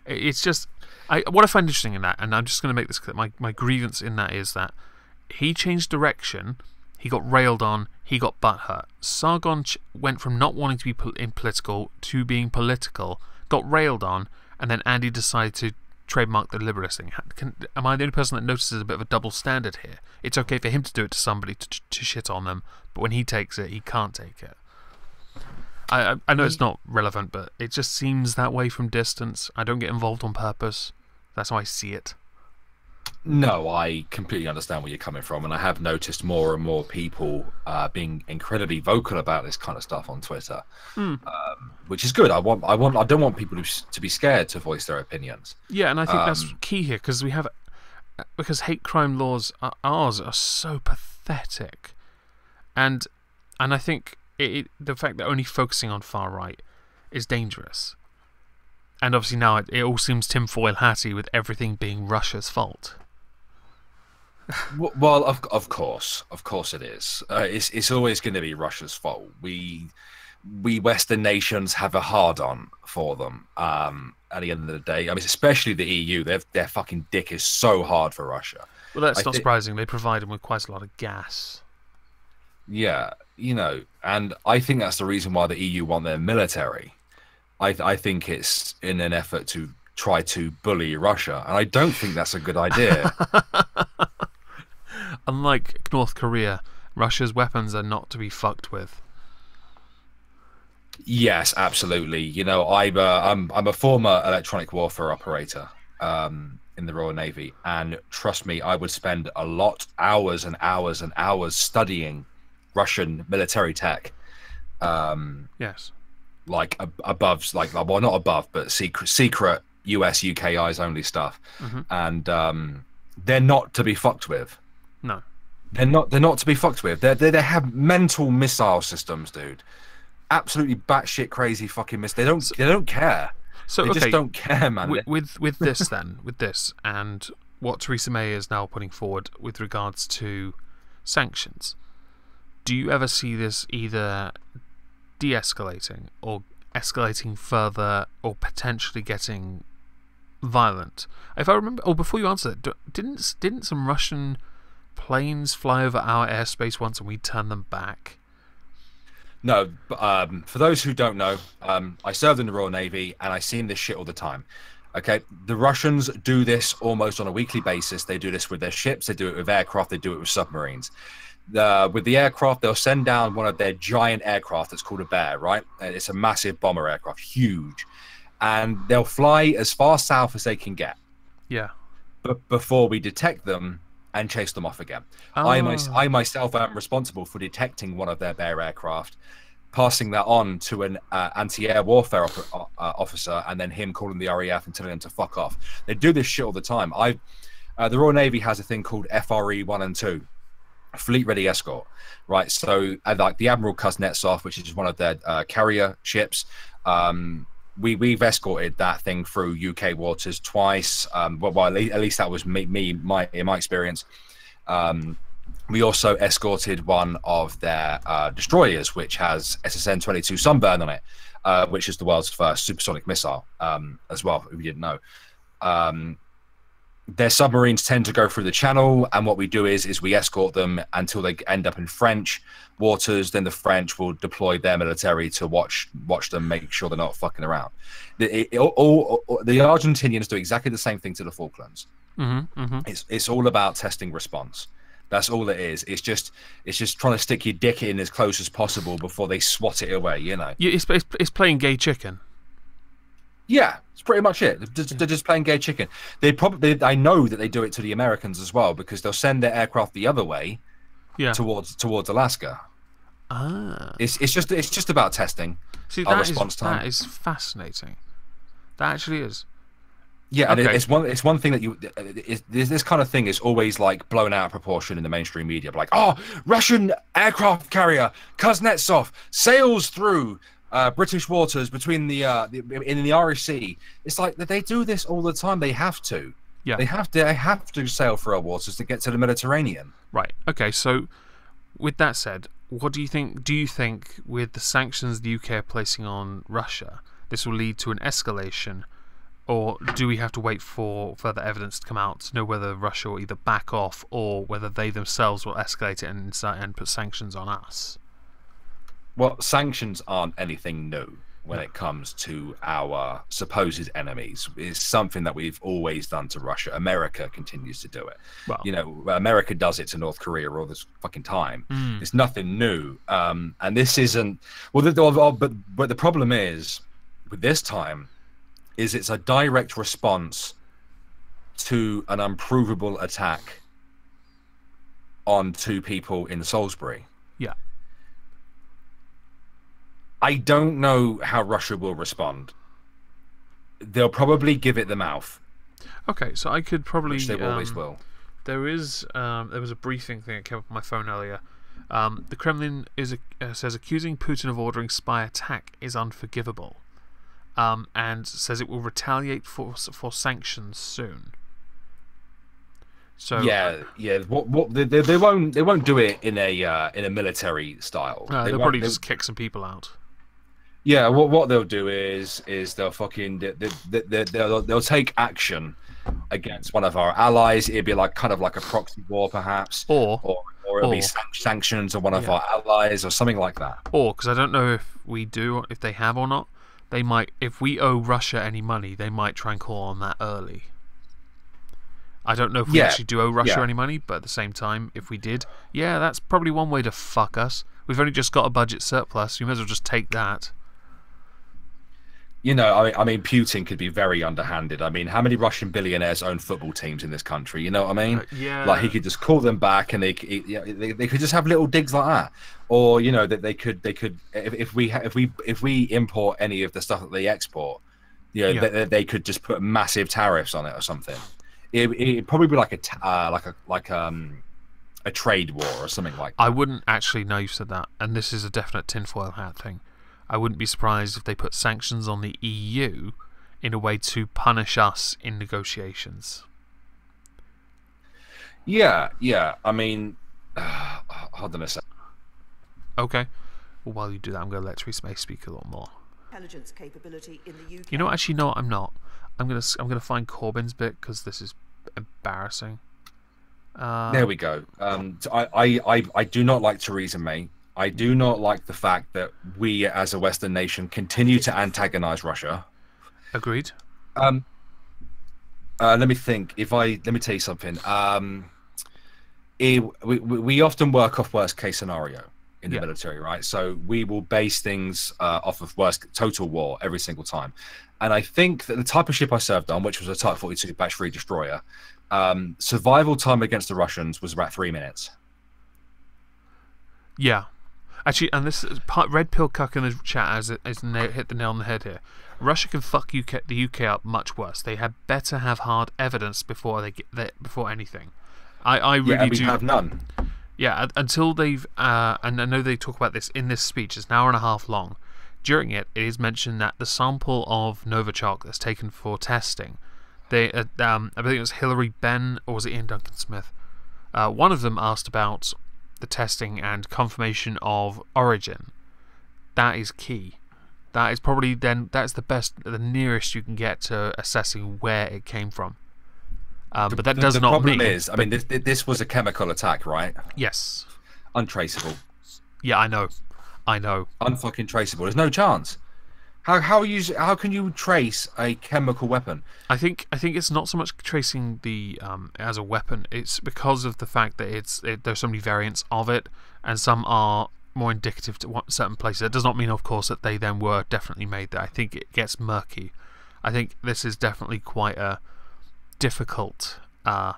It's just... what I find interesting in that, and I'm just going to make this clear, my grievance in that is that he changed direction. He got railed on. He got butthurt. Sargon went from not wanting to be political to being political, got railed on, and then Andy decided to trademark the liberalist thing. Am I the only person that notices a bit of a double standard here? It's okay for him to do it to somebody to shit on them, but when he takes it, he can't take it. I know it's not relevant, but it just seems that way from distance. I don't get involved on purpose. That's how I see it. No, I completely understand where you're coming from, and I have noticed more and more people being incredibly vocal about this kind of stuff on Twitter, which is good. I don't want people to be scared to voice their opinions. Yeah, and I think that's key here because hate crime laws ours are so pathetic, and I think the fact that only focusing on far right is dangerous. And obviously now it all seems tinfoil hatty with everything being Russia's fault. Well, of course it is. It's always going to be Russia's fault. We Western nations have a hard-on for them. At the end of the day, I mean, especially the EU, their fucking dick is so hard for Russia. Well, that's not surprising. They provide them with quite a lot of gas. Yeah, and I think that's the reason why the EU want their military. I think it's in an effort to try to bully Russia, and I don't think that's a good idea. Unlike North Korea, Russia's weapons are not to be fucked with. Yes, absolutely. I'm a former electronic warfare operator in the Royal Navy, and trust me, I would spend hours and hours and hours studying Russian military tech. Yes. Like well, not above, but secret US, UK eyes only stuff, and they're not to be fucked with. No, they're not to be fucked with. They have mental missile systems, dude. Absolutely batshit crazy fucking They don't care. So they okay, just don't care, man. With this then, with this and what Theresa May is now putting forward with regards to sanctions, do you ever see this either de-escalating or escalating further or potentially getting violent? If I remember, before you answer that, didn't some Russian planes fly over our airspace once and we turned them back? No, for those who don't know, I served in the Royal Navy and I've seen this shit all the time. Okay, the Russians do this almost on a weekly basis. They do this with their ships, they do it with aircraft, they do it with submarines. With the aircraft, they'll send down one of their giant aircraft that's called a Bear, right? It's a massive bomber aircraft, huge. And they'll fly as far south as they can get. Yeah. But before we detect them and chase them off again. Oh. I myself am responsible for detecting one of their Bear aircraft, passing that on to an anti-air warfare officer, and then him calling the RAF and telling them to fuck off. They do this shit all the time. The Royal Navy has a thing called FRE 1 and 2. Fleet ready escort, right? So like the Admiral Kuznetsov, which is one of their carrier ships, we've escorted that thing through UK waters twice. Well, at least that was in my experience. We also escorted one of their destroyers, which has SSN-22 Sunburn on it, which is the world's first supersonic missile, as well, if you didn't know. Their submarines tend to go through the channel, and what we do is we escort them until they end up in French waters. Then the French will deploy their military to watch them, make sure they're not fucking around. The Argentinians do exactly the same thing to the Falklands. It's all about testing response. That's all it is. It's just trying to stick your dick in as close as possible before they swat it away. Yeah, it's playing gay chicken. Yeah, it's pretty much it. They're just playing gay chicken. I know that they do it to the Americans as well, because they'll send their aircraft the other way, towards Alaska. It's just about testing. See, our response time. That is fascinating. That actually is. Yeah, okay. And it's one thing that this kind of thing is always like blown out of proportion in the mainstream media. Like, Russian aircraft carrier Kuznetsov sails through British waters between in the Irish Sea. It's like they do this all the time. They have to. Yeah. They have to sail through our waters to get to the Mediterranean. Right. Okay. So, with that said, what do you think? Do you think with the sanctions the UK are placing on Russia, this will lead to an escalation Or do we have to wait for further evidence to come out to know whether Russia will either back off or whether they themselves will escalate it and put sanctions on us? Well, sanctions aren't anything new when it comes to our supposed enemies. It's something that we've always done to Russia. America continues to do it. Well, you know, America does it to North Korea all this fucking time. It's nothing new. And this isn't... Well, but the problem is, with this time, is it's a direct response to an unprovable attack on 2 people in Salisbury. Yeah. I don't know how Russia will respond. They'll probably give it the mouth. Okay, so I could probably... Which they always will. There was a briefing thing that came up on my phone earlier. The Kremlin says accusing Putin of ordering spy attack is unforgivable. And says it will retaliate for sanctions soon. So yeah. What they won't do it in a military style. They'll probably just kick some people out. Yeah, what they'll do is they'll fucking they'll take action against one of our allies. It'd be like kind of like a proxy war, perhaps, or it'll be sanctions on one of our allies or something like that. Or because I don't know if they have or not. They might, if we owe Russia any money, they might try and call on that early. I don't know if we actually do owe Russia any money, but at the same time, if we did, that's probably one way to fuck us. We've only just got a budget surplus, you may as well just take that. You know, I mean, Putin could be very underhanded. I mean, how many Russian billionaires own football teams in this country? You know what I mean? Yeah. Like he could just call them back, and they could just have little digs like that, or you know that they could if we import any of the stuff that they export, they could just put massive tariffs on it or something. It'd probably be like a trade war or something like that. I wouldn't actually know you said that, and this is a definite tinfoil hat thing. I wouldn't be surprised if they put sanctions on the EU in a way to punish us in negotiations. Yeah. I mean, hold on a sec. Okay. Well, while you do that, I'm going to let Theresa May speak a lot more. Intelligence capability in the UK. You know, actually, no, I'm not. I'm gonna find Corbyn's bit because this is embarrassing. There we go. I do not like Theresa May. I do not like the fact that we, as a Western nation, continue to antagonize Russia. Agreed. Let me think. Let me tell you something. We often work off worst case scenario in the military, right? So we will base things off of worst total war every single time. And I think that the type of ship I served on, which was a Type 42 Batch 3 destroyer, survival time against the Russians was about 3 minutes. Yeah. Actually, and this is Red Pill Cuck in the chat has hit the nail on the head here. Russia can fuck the UK up much worse. They had better have hard evidence before before anything. I really do. We have none. Yeah, until they've and I know they talk about this in this speech. It's an hour and a half long. During it, it is mentioned that the sample of Novichok that's taken for testing, I believe it was Hilary Benn or was it Ian Duncan Smith? One of them asked about the testing and confirmation of origin. That is key. That is probably that's the nearest you can get to assessing where it came from. But that does not mean... The problem is, I mean, this was a chemical attack, right? Yes. Untraceable. Yeah, I know. Unfucking traceable. There's no chance. How can you trace a chemical weapon? I think it's not so much tracing the as a weapon. It's because of the fact that there's so many variants of it, and some are more indicative to certain places. That does not mean, of course, that they then were definitely made there. I think it gets murky. I think this is definitely quite a difficult. A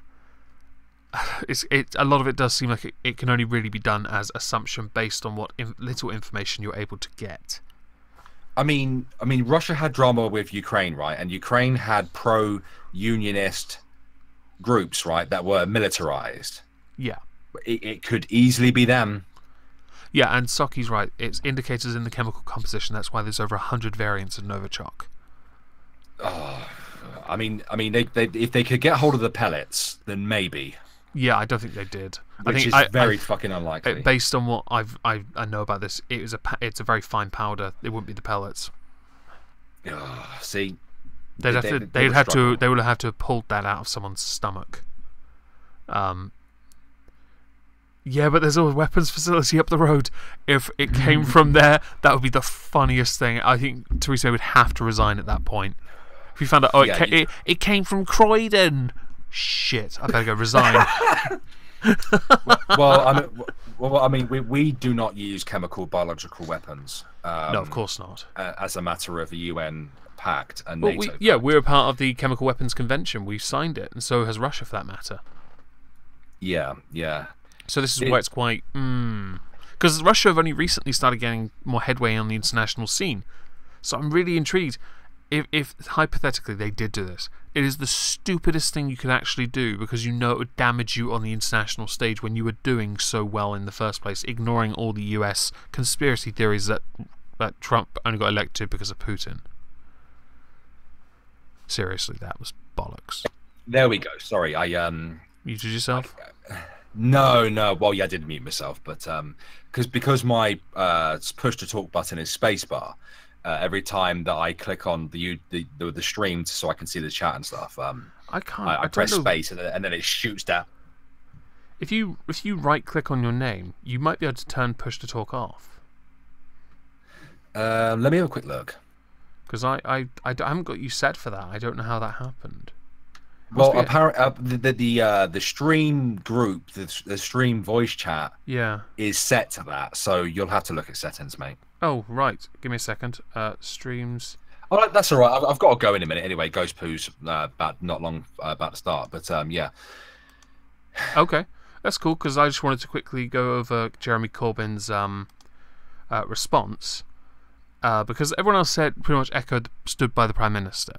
lot of it does seem like it can only really be done as assumption based on what little information you're able to get. I mean, Russia had drama with Ukraine, right? And Ukraine had pro-unionist groups, right, that were militarized. Yeah. It could easily be them. Yeah, and Soki's right. It's indicators in the chemical composition. That's why there's over 100 variants of Novichok. Oh, I mean, if they could get hold of the pellets, then maybe. Yeah, I don't think they did. Which is very fucking unlikely. Based on what I know about this, it's a very fine powder. It wouldn't be the pellets. See, They would have to have pulled that out of someone's stomach. Yeah, but there's a weapons facility up the road. If it came from there, that would be the funniest thing. I think Theresa May would have to resign at that point. If we found out, it came from Croydon. Shit, I better go resign. I mean, we do not use chemical biological weapons. No, of course not. As a matter of the UN pact and NATO. We're a part of the Chemical Weapons Convention. We've signed it, and so has Russia, for that matter. Yeah. So this is why it's quite... Because Russia have only recently started getting more headway on the international scene. So I'm really intrigued. If hypothetically they did do this, it is the stupidest thing you could actually do, because you know it would damage you on the international stage when you were doing so well in the first place, ignoring all the US conspiracy theories that Trump only got elected because of Putin. Seriously, that was bollocks. There we go. Sorry, Muted yourself? No. Well, yeah, I did mute myself, but because my push to talk button is spacebar. Every time that I click on the stream so I can see the chat and stuff, I press space and then it shoots down. If you right click on your name, you might be able to turn push to talk off. Let me have a quick look. Because I haven't got you set for that. I don't know how that happened. Well, apparently the stream group, the stream voice chat, is set to that. So you'll have to look at settings, mate. Oh right, give me a second. Streams. Oh, that's all right. I've got to go in a minute anyway. Ghost Poo's about to start, but yeah. Okay, that's cool, because I just wanted to quickly go over Jeremy Corbyn's response, because everyone else said pretty much stood by the Prime Minister.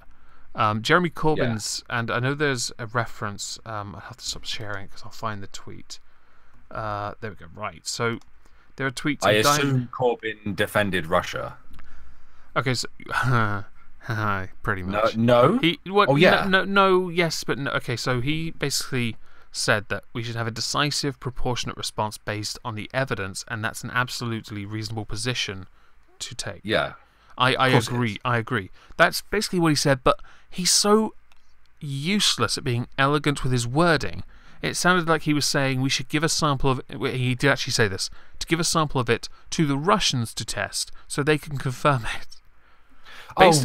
Jeremy Corbyn's, and I know there's a reference. I'll have to stop sharing because I'll find the tweet. There we go. Right, so there are tweets. I assume Corbyn defended Russia. Okay, so pretty much. No. No. Yes, but no. Okay, so he basically said that we should have a decisive, proportionate response based on the evidence, and that's an absolutely reasonable position to take. Yeah. I agree. That's basically what he said, but he's so useless at being elegant with his wording. It sounded like he was saying we should give a sample of... He did actually say this. To give a sample of it to the Russians to test so they can confirm it. What?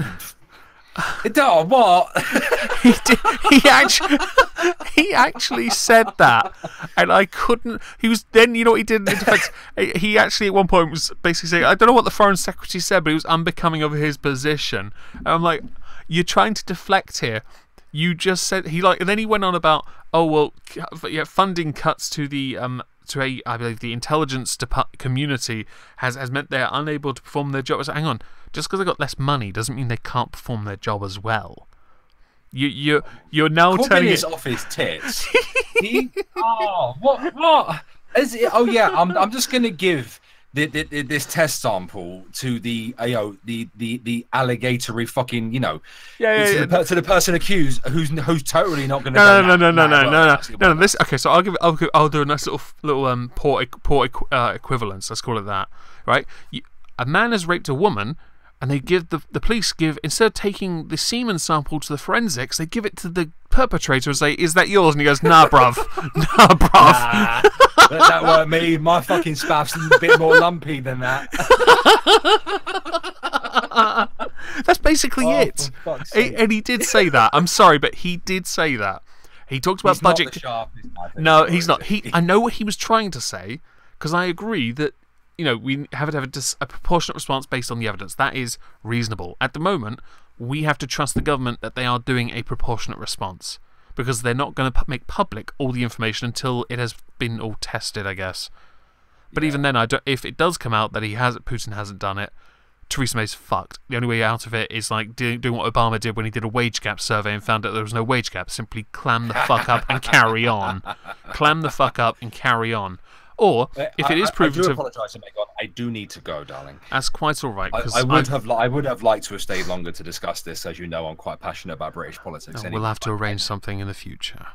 He actually said that, and I couldn't. He was then. You know what he did in defense? He actually at one point was basically saying, I don't know what the foreign secretary said, but it was unbecoming of his position. And I'm like, you're trying to deflect here. You just said and then he went on about, funding cuts to the I believe the intelligence community has meant they're unable to perform their job. I said, hang on, just because they got less money doesn't mean they can't perform their job as well. You're now Corbyn telling is off his tits. What? I'm just gonna give this test sample to the allegatory fucking to the person accused who's totally not going to no. This okay. So I'll do a nice little poor equivalence. Let's call it that. Right. A man has raped a woman, and they give the police instead of taking the semen sample to the forensics, they give it to the perpetrator and say, "Is that yours?" And he goes, "Nah, bruv, nah, bruv." That weren't me. My fucking spaff's a bit more lumpy than that. That's basically it. And he did say that. I'm sorry, but he did say that. He talked about budget. No, he's not. I know what he was trying to say, because I agree that we have to have a proportionate response based on the evidence. That is reasonable. At the moment, we have to trust the government that they are doing a proportionate response, because they're not going to make public all the information until it has been all tested, I guess. But even then, if it does come out that Putin hasn't done it, Theresa May's fucked. The only way out of it is like doing what Obama did when he did a wage gap survey and found out there was no wage gap. Simply clam the fuck up and carry on. Clam the fuck up and carry on. Or if it is proven I do apologise, Omegon. I do need to go, darling. That's quite all right. I would have liked to have stayed longer to discuss this. As you know, I'm quite passionate about British politics. We'll have to arrange something in the future.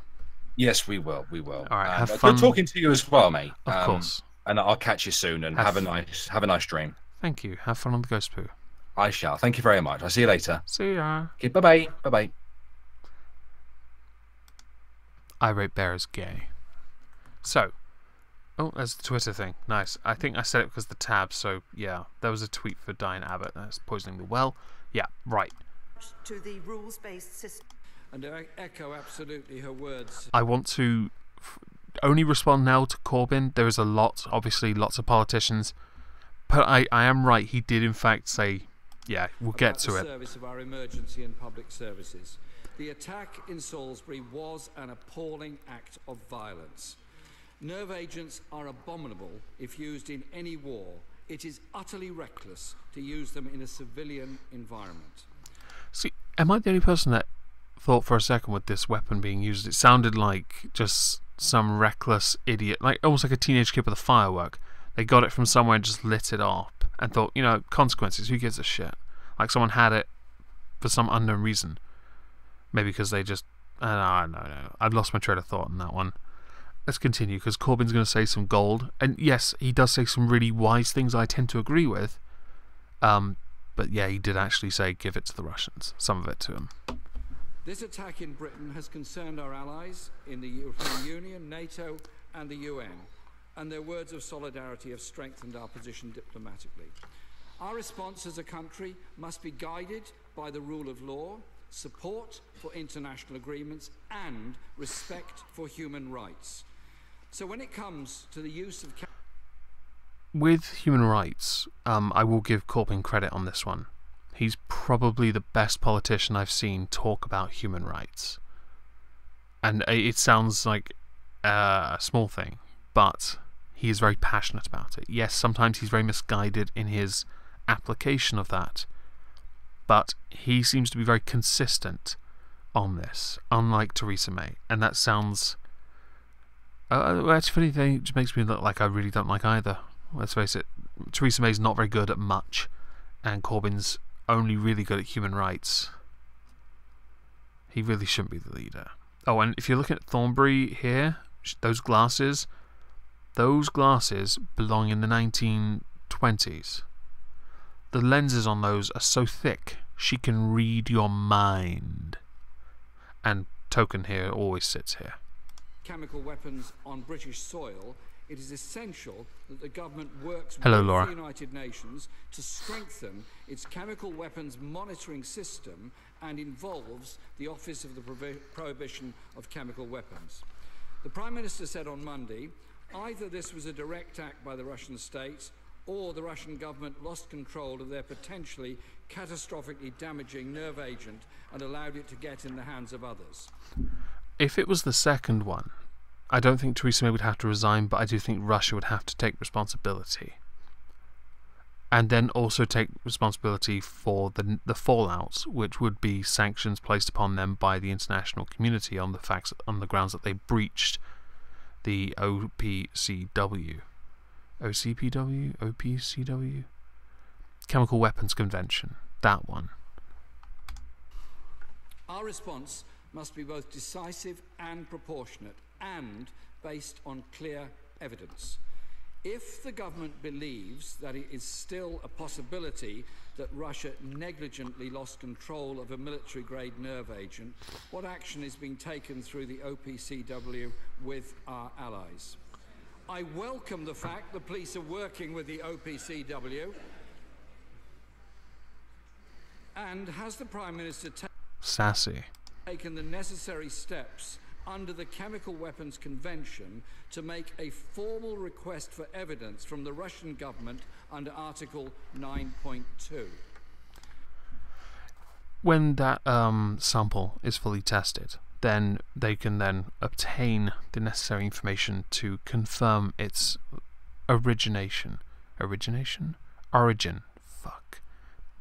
Yes, we will. We will. All right. Have fun. Good talking to you as well, mate. Of course. And I'll catch you soon. And have a nice dream. Thank you. Have fun on the Ghost Poo. I shall. Thank you very much. I'll see you later. See ya. Okay, bye-bye. Bye-bye. Irate Bear is gay. So, oh, there's the Twitter thing. Nice. I think I said it because the tab, so yeah. There was a tweet for Diane Abbott that's poisoning the well. Yeah, right. To the rules-based system. And I echo absolutely her words. I want to only respond now to Corbyn. There is a lot, obviously, lots of politicians. But I am right. He did, in fact, say, yeah, we'll get to it. Service of our emergency and public services. The attack in Salisbury was an appalling act of violence. Nerve agents are abominable if used in any war. It is utterly reckless to use them in a civilian environment. See, am I the only person that thought for a second with this weapon being used? It sounded like just some reckless idiot, like almost like a teenage kid with a firework. They got it from somewhere and just lit it up and thought, you know, consequences, who gives a shit? Like someone had it for some unknown reason. Maybe because they just... no. I've lost my train of thought on that one. Let's continue, because Corbyn's going to say some gold. And yes, he does say some really wise things I tend to agree with. But yeah, he did actually say give it to the Russians. Some of it to him. This attack in Britain has concerned our allies in the European Union, NATO and the UN. And their words of solidarity have strengthened our position diplomatically. Our response as a country must be guided by the rule of law, support for international agreements and respect for human rights. So when it comes to the use of... With human rights, I will give Corbyn credit on this one. He's probably the best politician I've seen talk about human rights. And it sounds like a small thing, but he is very passionate about it. Yes, sometimes he's very misguided in his application of that, but he seems to be very consistent on this, unlike Theresa May. And that sounds... actually, funny thing, it just makes me look like I really don't like either. Let's face it, Theresa May's not very good at much, and Corbyn's only really good at human rights. He really shouldn't be the leader. Oh, and if you're looking at Thornbury here, those glasses belong in the 1920s. The lenses on those are so thick, she can read your mind. And Token here always sits here. Chemical weapons on British soil, it is essential that the government works Hello, with Laura. the United Nations to strengthen its chemical weapons monitoring system and involves the Office of the Prohibition of Chemical Weapons. The Prime Minister said on Monday, either this was a direct act by the Russian state or the Russian government lost control of their potentially catastrophically damaging nerve agent and allowed it to get in the hands of others. If it was the second one, I don't think Theresa May would have to resign, but I do think Russia would have to take responsibility. And then also take responsibility for the fallout, which would be sanctions placed upon them by the international community on the grounds that they breached the OPCW. OPCW? Chemical Weapons Convention. That one. Our response must be both decisive and proportionate, and based on clear evidence. If the government believes that it is still a possibility that Russia negligently lost control of a military-grade nerve agent, what action is being taken through the OPCW with our allies? I welcome the fact the police are working with the OPCW. And has the Prime Minister taken the necessary steps under the Chemical Weapons Convention to make a formal request for evidence from the Russian government under Article 9.2? When that sample is fully tested, then they can then obtain the necessary information to confirm its origin. Fuck.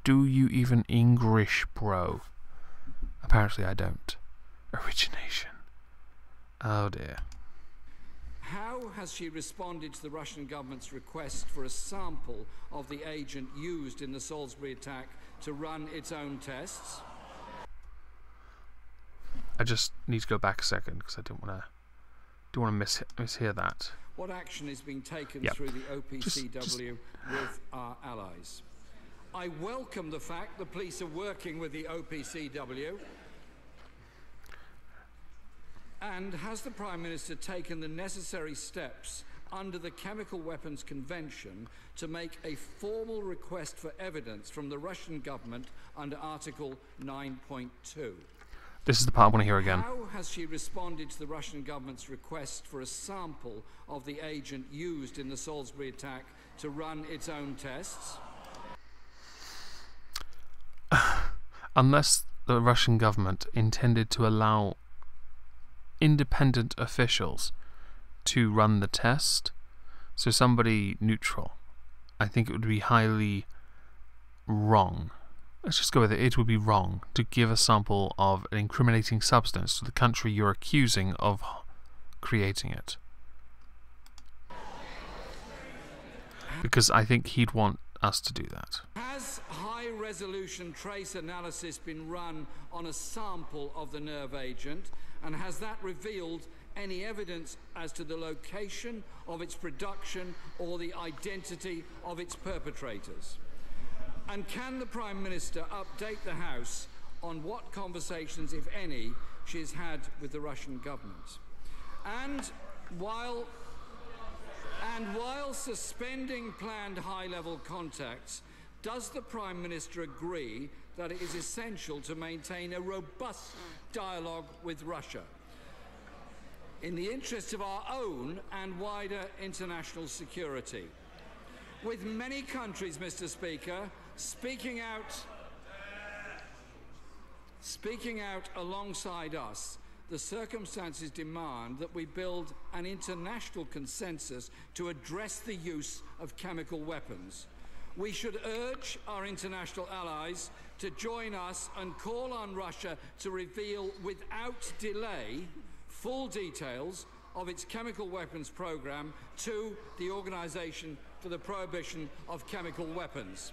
Do you even English, bro? Apparently I don't. Origination. Oh dear. How has she responded to the Russian government's request for a sample of the agent used in the Salisbury attack to run its own tests? I just need to go back a second because I don't want to mishear that. What action is being taken through the OPCW with our allies? I welcome the fact the police are working with the OPCW. And has the Prime Minister taken the necessary steps under the Chemical Weapons Convention to make a formal request for evidence from the Russian government under Article 9.2? This is the part I want to hear again. How has she responded to the Russian government's request for a sample of the agent used in the Salisbury attack to run its own tests? Unless the Russian government intended to allow independent officials to run the test, so somebody neutral, I think it would be highly wrong. Let's just go with it. It would be wrong to give a sample of an incriminating substance to the country you're accusing of creating it. Because I think he'd want us to do that. Has high-resolution trace analysis been run on a sample of the nerve agent, and has that revealed any evidence as to the location of its production or the identity of its perpetrators? And can the Prime Minister update the House on what conversations, if any, she has had with the Russian government? And while suspending planned high-level contacts, does the Prime Minister agree that it is essential to maintain a robust dialogue with Russia in the interest of our own and wider international security? With many countries, Mr. Speaker, speaking out alongside us, the circumstances demand that we build an international consensus to address the use of chemical weapons. We should urge our international allies to join us and call on Russia to reveal without delay full details of its chemical weapons program to the Organisation for the Prohibition of Chemical Weapons.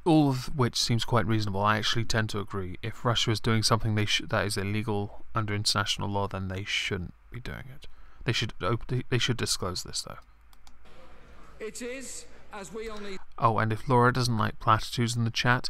All of which seems quite reasonable. I actually tend to agree. If Russia is doing something that is illegal under international law, then they shouldn't be doing it. They should disclose this, though. It is, as we only... Oh, and if Laura doesn't like platitudes in the chat,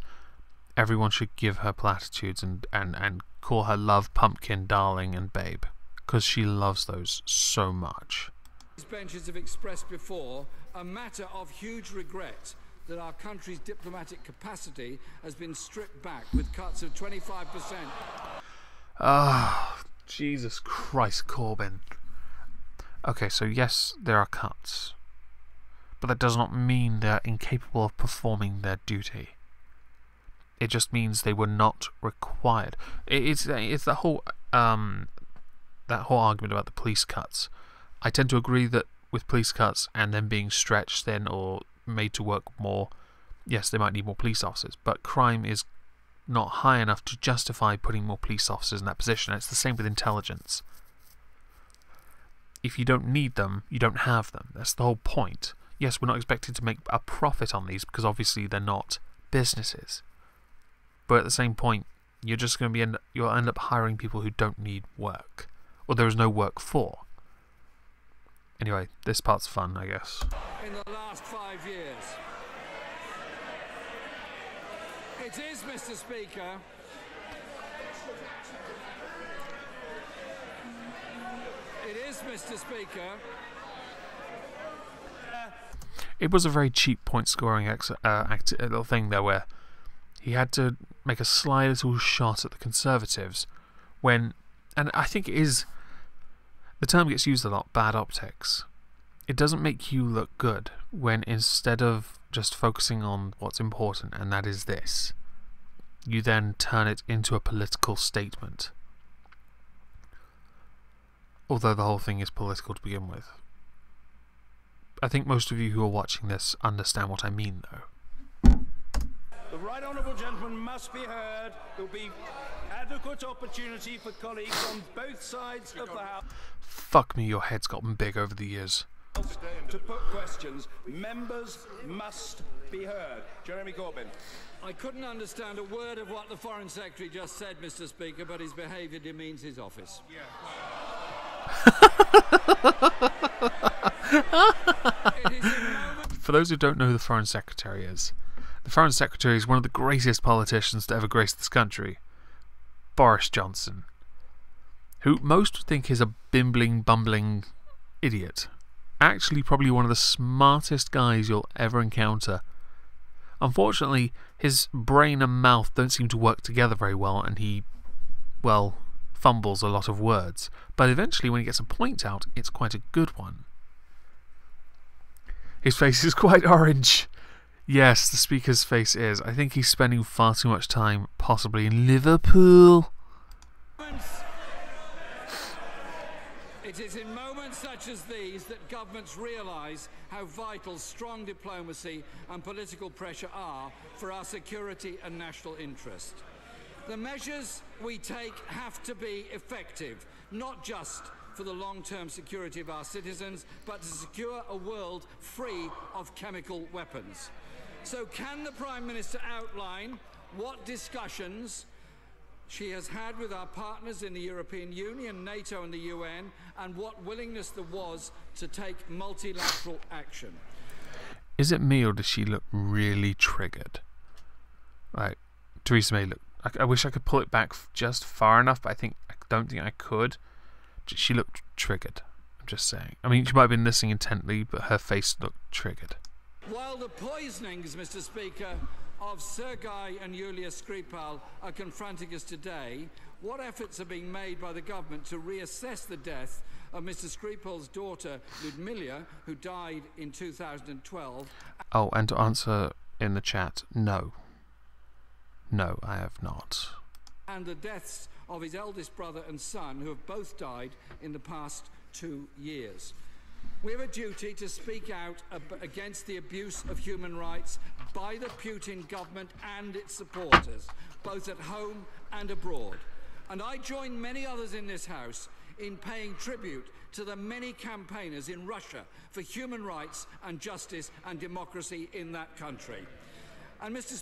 everyone should give her platitudes and call her love, pumpkin, darling, and babe, because she loves those so much. These benches have expressed before a matter of huge regret that our country's diplomatic capacity has been stripped back with cuts of 25%. Ah, Jesus Christ, Corbyn. Okay, so yes, there are cuts, but that does not mean they're incapable of performing their duty. It just means they were not required. It's the whole that whole argument about the police cuts. I tend to agree that with police cuts and them being stretched thin or made to work more, yes, they might need more police officers, but crime is not high enough to justify putting more police officers in that position. It's the same with intelligence. If you don't need them, you don't have them. That's the whole point. Yes, we're not expected to make a profit on these because obviously they're not businesses. But at the same point, you're just going to you'll end up hiring people who don't need work, or there is no work for. Anyway, this part's fun, I guess. In the last 5 years. It is, Mr. Speaker. It is, Mr. Speaker. It was a very cheap point-scoring little thing there where he had to make a sly little shot at the Conservatives when, and I think it is, the term gets used a lot, bad optics. It doesn't make you look good when instead of just focusing on what's important, and that is this, you then turn it into a political statement. Although the whole thing is political to begin with. I think most of you who are watching this understand what I mean, though. The right honourable gentleman must be heard. There will be adequate opportunity for colleagues on both sides of the House. Fuck me, your head's gotten big over the years. To put questions, members must be heard. Jeremy Corbyn. I couldn't understand a word of what the Foreign Secretary just said, Mr. Speaker, but his behaviour demeans his office. For those who don't know who the Foreign Secretary is, The Foreign Secretary is one of the greatest politicians to ever grace this country, Boris Johnson, who most would think is a bimbling, bumbling idiot. Actually, probably one of the smartest guys you'll ever encounter. Unfortunately, his brain and mouth don't seem to work together very well, and he, well, fumbles a lot of words. But eventually, when he gets a point out, it's quite a good one. His face is quite orange. Yes, the Speaker's face is. I think he's spending far too much time, possibly in Liverpool. It is in moments such as these that governments realise how vital strong diplomacy and political pressure are for our security and national interest. The measures we take have to be effective, not just for the long-term security of our citizens, but to secure a world free of chemical weapons. So can the Prime Minister outline what discussions she has had with our partners in the European Union, NATO and the UN, and what willingness there was to take multilateral action? Is it me, or does she look really triggered? Like, Theresa May look... I wish I could pull it back just far enough, but I don't think I could. She looked triggered. I'm just saying. I mean, she might have been listening intently, but her face looked triggered. While the poisonings, Mr. Speaker, of Sergei and Yulia Skripal are confronting us today, what efforts are being made by the government to reassess the death of Mr. Skripal's daughter, Ludmila, who died in 2012? Oh, and to answer in the chat, no. No, I have not. And the deaths of his eldest brother and son, who have both died in the past 2 years. We have a duty to speak out against the abuse of human rights by the Putin government and its supporters, both at home and abroad. And I join many others in this House in paying tribute to the many campaigners in Russia for human rights and justice and democracy in that country. And Mr.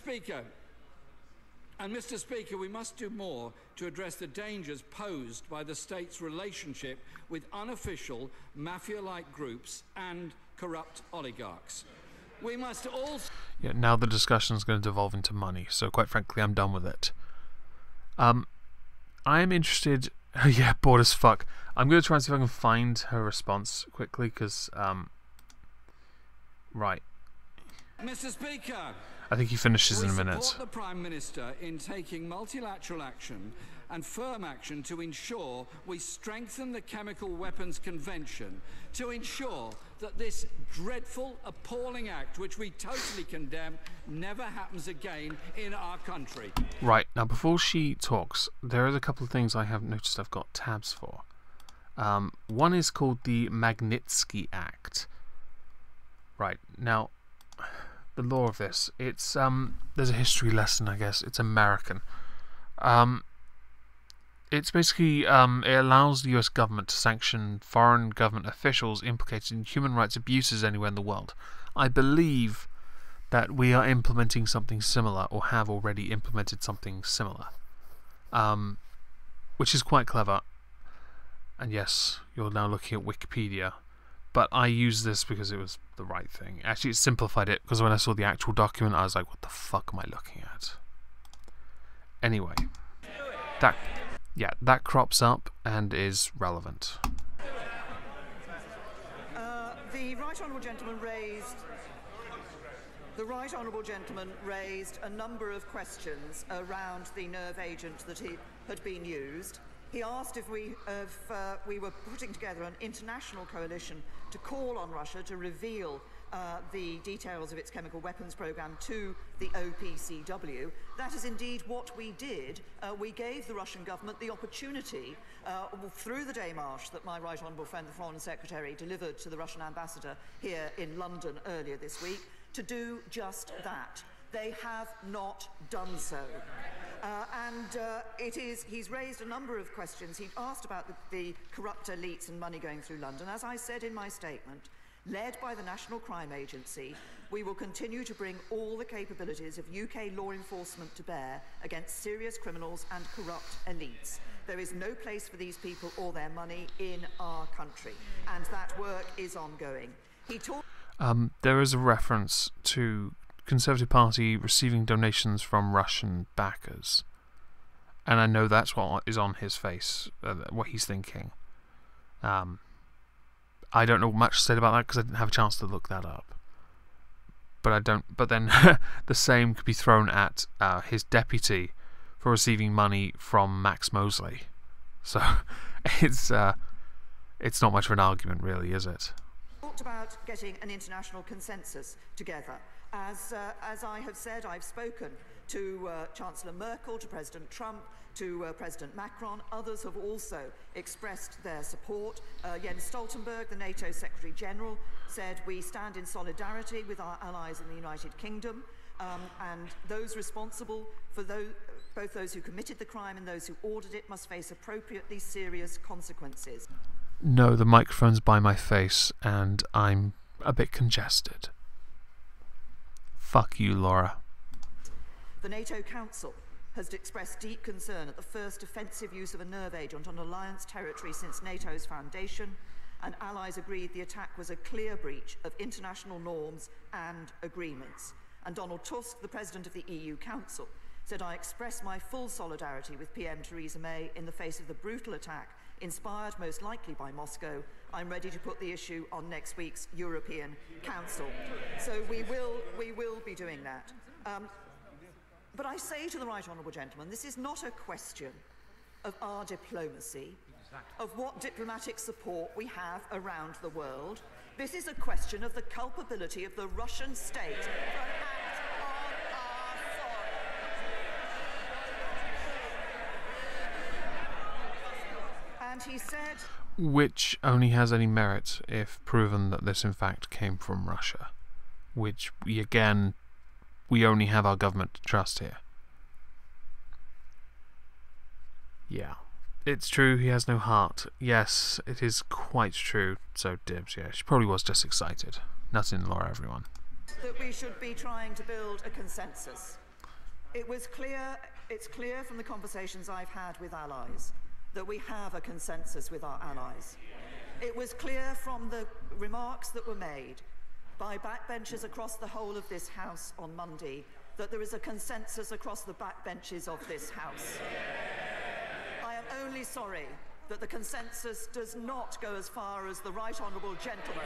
Speaker, we must do more to address the dangers posed by the state's relationship with unofficial mafia-like groups and corrupt oligarchs. We must also... Yeah, now the discussion is going to devolve into money, so quite frankly, I'm done with it. I am interested... yeah, bored as fuck. I'm going to try and see if I can find her response quickly, because... right. Mr. Speaker, I think he finishes in a minute. We support the Prime Minister in taking multilateral action and firm action to ensure we strengthen the Chemical Weapons Convention, to ensure that this dreadful, appalling act, which we totally condemn, never happens again in our country. Right, now before she talks, there is a couple of things I have noticed I've got tabs for. One is called the Magnitsky Act. Right, now... the law of this, it's there's a history lesson, I guess. It's American. It's basically it allows the US government to sanction foreign government officials implicated in human rights abuses anywhere in the world. I believe that we are implementing something similar, or have already implemented something similar, which is quite clever. And yes, you're now looking at Wikipedia. But I used this because it was the right thing. Actually, it simplified it, because when I saw the actual document, I was like, what the fuck am I looking at? Anyway, that crops up and is relevant. The Right Honourable Gentleman raised a number of questions around the nerve agent that had been used. He asked if we were putting together an international coalition to call on Russia to reveal the details of its chemical weapons program to the OPCW. That is indeed what we did. We gave the Russian government the opportunity, through the démarche that my right honourable friend, the Foreign Secretary, delivered to the Russian ambassador here in London earlier this week, to do just that. They have not done so. He's raised a number of questions. He asked about the corrupt elites and money going through London. As I said in my statement, led by the National Crime Agency, we will continue to bring all the capabilities of UK law enforcement to bear against serious criminals and corrupt elites. There is no place for these people or their money in our country, and that work is ongoing. There is a reference to Conservative Party receiving donations from Russian backers. And I know that's what is on his face, what he's thinking. I don't know much to say about that because I didn't have a chance to look that up. But then the same could be thrown at his deputy for receiving money from Max Mosley. So it's not much of an argument, really, is it? Talked about getting an international consensus together. As I have said, I've spoken to Chancellor Merkel, to President Trump, to President Macron. Others have also expressed their support. Jens Stoltenberg, the NATO Secretary General, said we stand in solidarity with our allies in the United Kingdom, and those responsible for both those who committed the crime and those who ordered it must face appropriately serious consequences. No, the microphone's by my face and I'm a bit congested. Fuck you, Laura. The NATO Council has expressed deep concern at the first offensive use of a nerve agent on alliance territory since NATO's foundation, and allies agreed the attack was a clear breach of international norms and agreements. And Donald Tusk, the President of the EU Council, said, I express my full solidarity with PM Theresa May in the face of the brutal attack, inspired most likely by Moscow. I'm ready to put the issue on next week's European Council. So we will be doing that. But I say to the right honourable gentleman, this is not a question of our diplomacy, of what diplomatic support we have around the world. This is a question of the culpability of the Russian state for an act on our soil. And he said... Which only has any merit if proven that this in fact came from Russia. Which, we only have our government to trust here. Yeah. It's true, he has no heart. Yes, it is quite true. So, Dibs, yeah, she probably was just excited. Nothing, Laura, everyone. That we should be trying to build a consensus. It's clear from the conversations I've had with allies that we have a consensus with our allies. It was clear from the remarks that were made by backbenchers across the whole of this House on Monday that there is a consensus across the backbenches of this House. I am only sorry that the consensus does not go as far as the right honourable gentleman.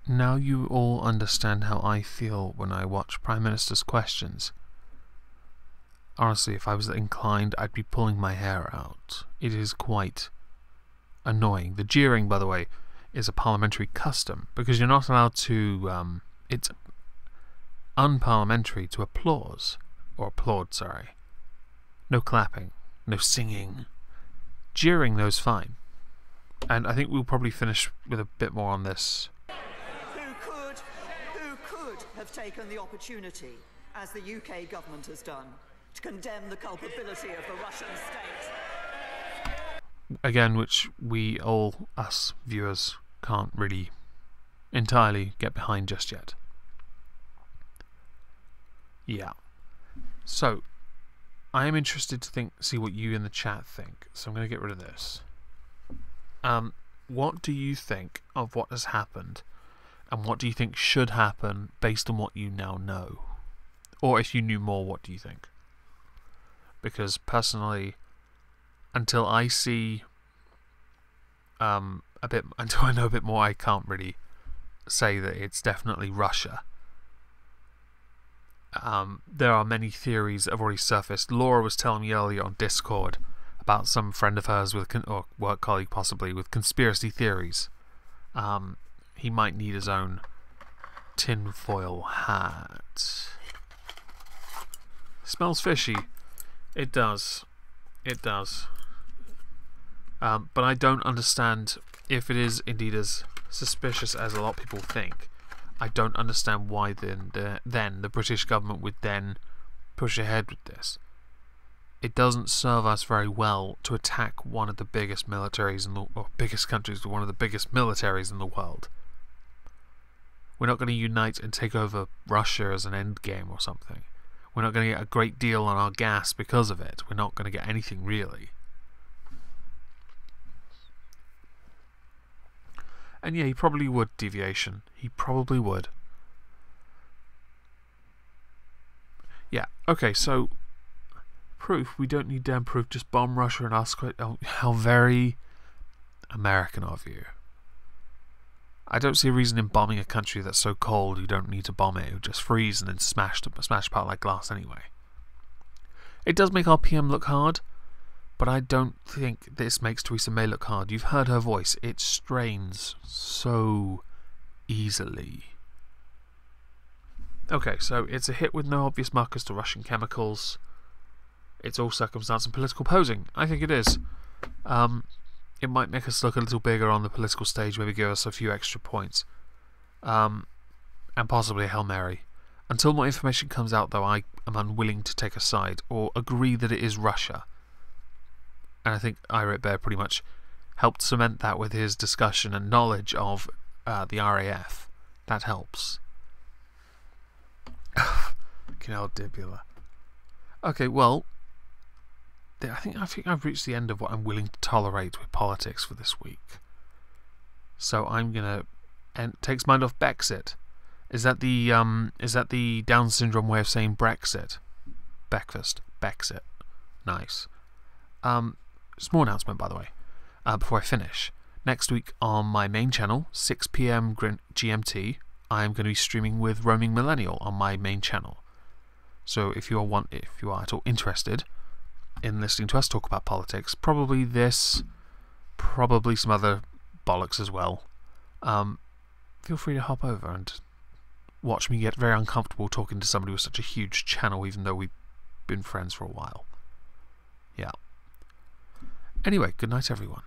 Now you all understand how I feel when I watch Prime Minister's questions. Honestly, if I was inclined, I'd be pulling my hair out. It is quite annoying. The jeering, by the way, is a parliamentary custom, because you're not allowed to... it's unparliamentary to applaud, sorry. No clapping, no singing. Jeering, though's fine. And I think we'll probably finish with a bit more on this. Who could have taken the opportunity, as the UK government has done, to condemn the culpability of the Russian state? Again, which we all, us viewers, can't really entirely get behind just yet. Yeah. So, I am interested to see what you in the chat think. So I'm going to get rid of this. What do you think of what has happened? And what do you think should happen based on what you now know? Or if you knew more, what do you think? Because personally, until I see until I know a bit more, I can't really say that it's definitely Russia. There are many theories that have already surfaced. Laura was telling me earlier on Discord about some friend of hers or work colleague possibly with conspiracy theories. He might need his own tinfoil hat. Smells fishy. It does. It does. But I don't understand if it is indeed as suspicious as a lot of people think. I don't understand why then the British government would then push ahead with this. It doesn't serve us very well to attack one of the biggest militaries or biggest countries with one of the biggest militaries in the world. We're not going to unite and take over Russia as an end game or something. We're not going to get a great deal on our gas because of it. We're not going to get anything really. And yeah, he probably would, deviation. He probably would. Yeah, okay, so proof. We don't need damn proof. Just bomb Russia and ask how very American of you. I don't see a reason in bombing a country that's so cold you don't need to bomb it. It would just freeze and then smash apart like glass anyway. It does make our PM look hard, but I don't think this makes Theresa May look hard. You've heard her voice. It strains so easily. Okay, so it's a hit with no obvious markers to Russian chemicals. It's all circumstance and political posing. I think it is. It might make us look a little bigger on the political stage, maybe give us a few extra points. And possibly a Hail Mary. Until more information comes out, though, I am unwilling to take a side or agree that it is Russia. And I think Irate Bear pretty much helped cement that with his discussion and knowledge of the RAF. That helps. Dibula. Okay, well, I think I've reached the end of what I'm willing to tolerate with politics for this week. So I'm gonna takes mind off Brexit. Is that the Down syndrome way of saying Brexit? Breakfast. Brexit. Nice. Small announcement, by the way. Before I finish, next week on my main channel, 6 p.m. GMT, I am going to be streaming with Roaming Millennial on my main channel. So if you are at all interested in listening to us talk about politics, probably this, probably some other bollocks as well, feel free to hop over and watch me get very uncomfortable talking to somebody with such a huge channel, even though we've been friends for a while. Yeah. Anyway, good night, everyone.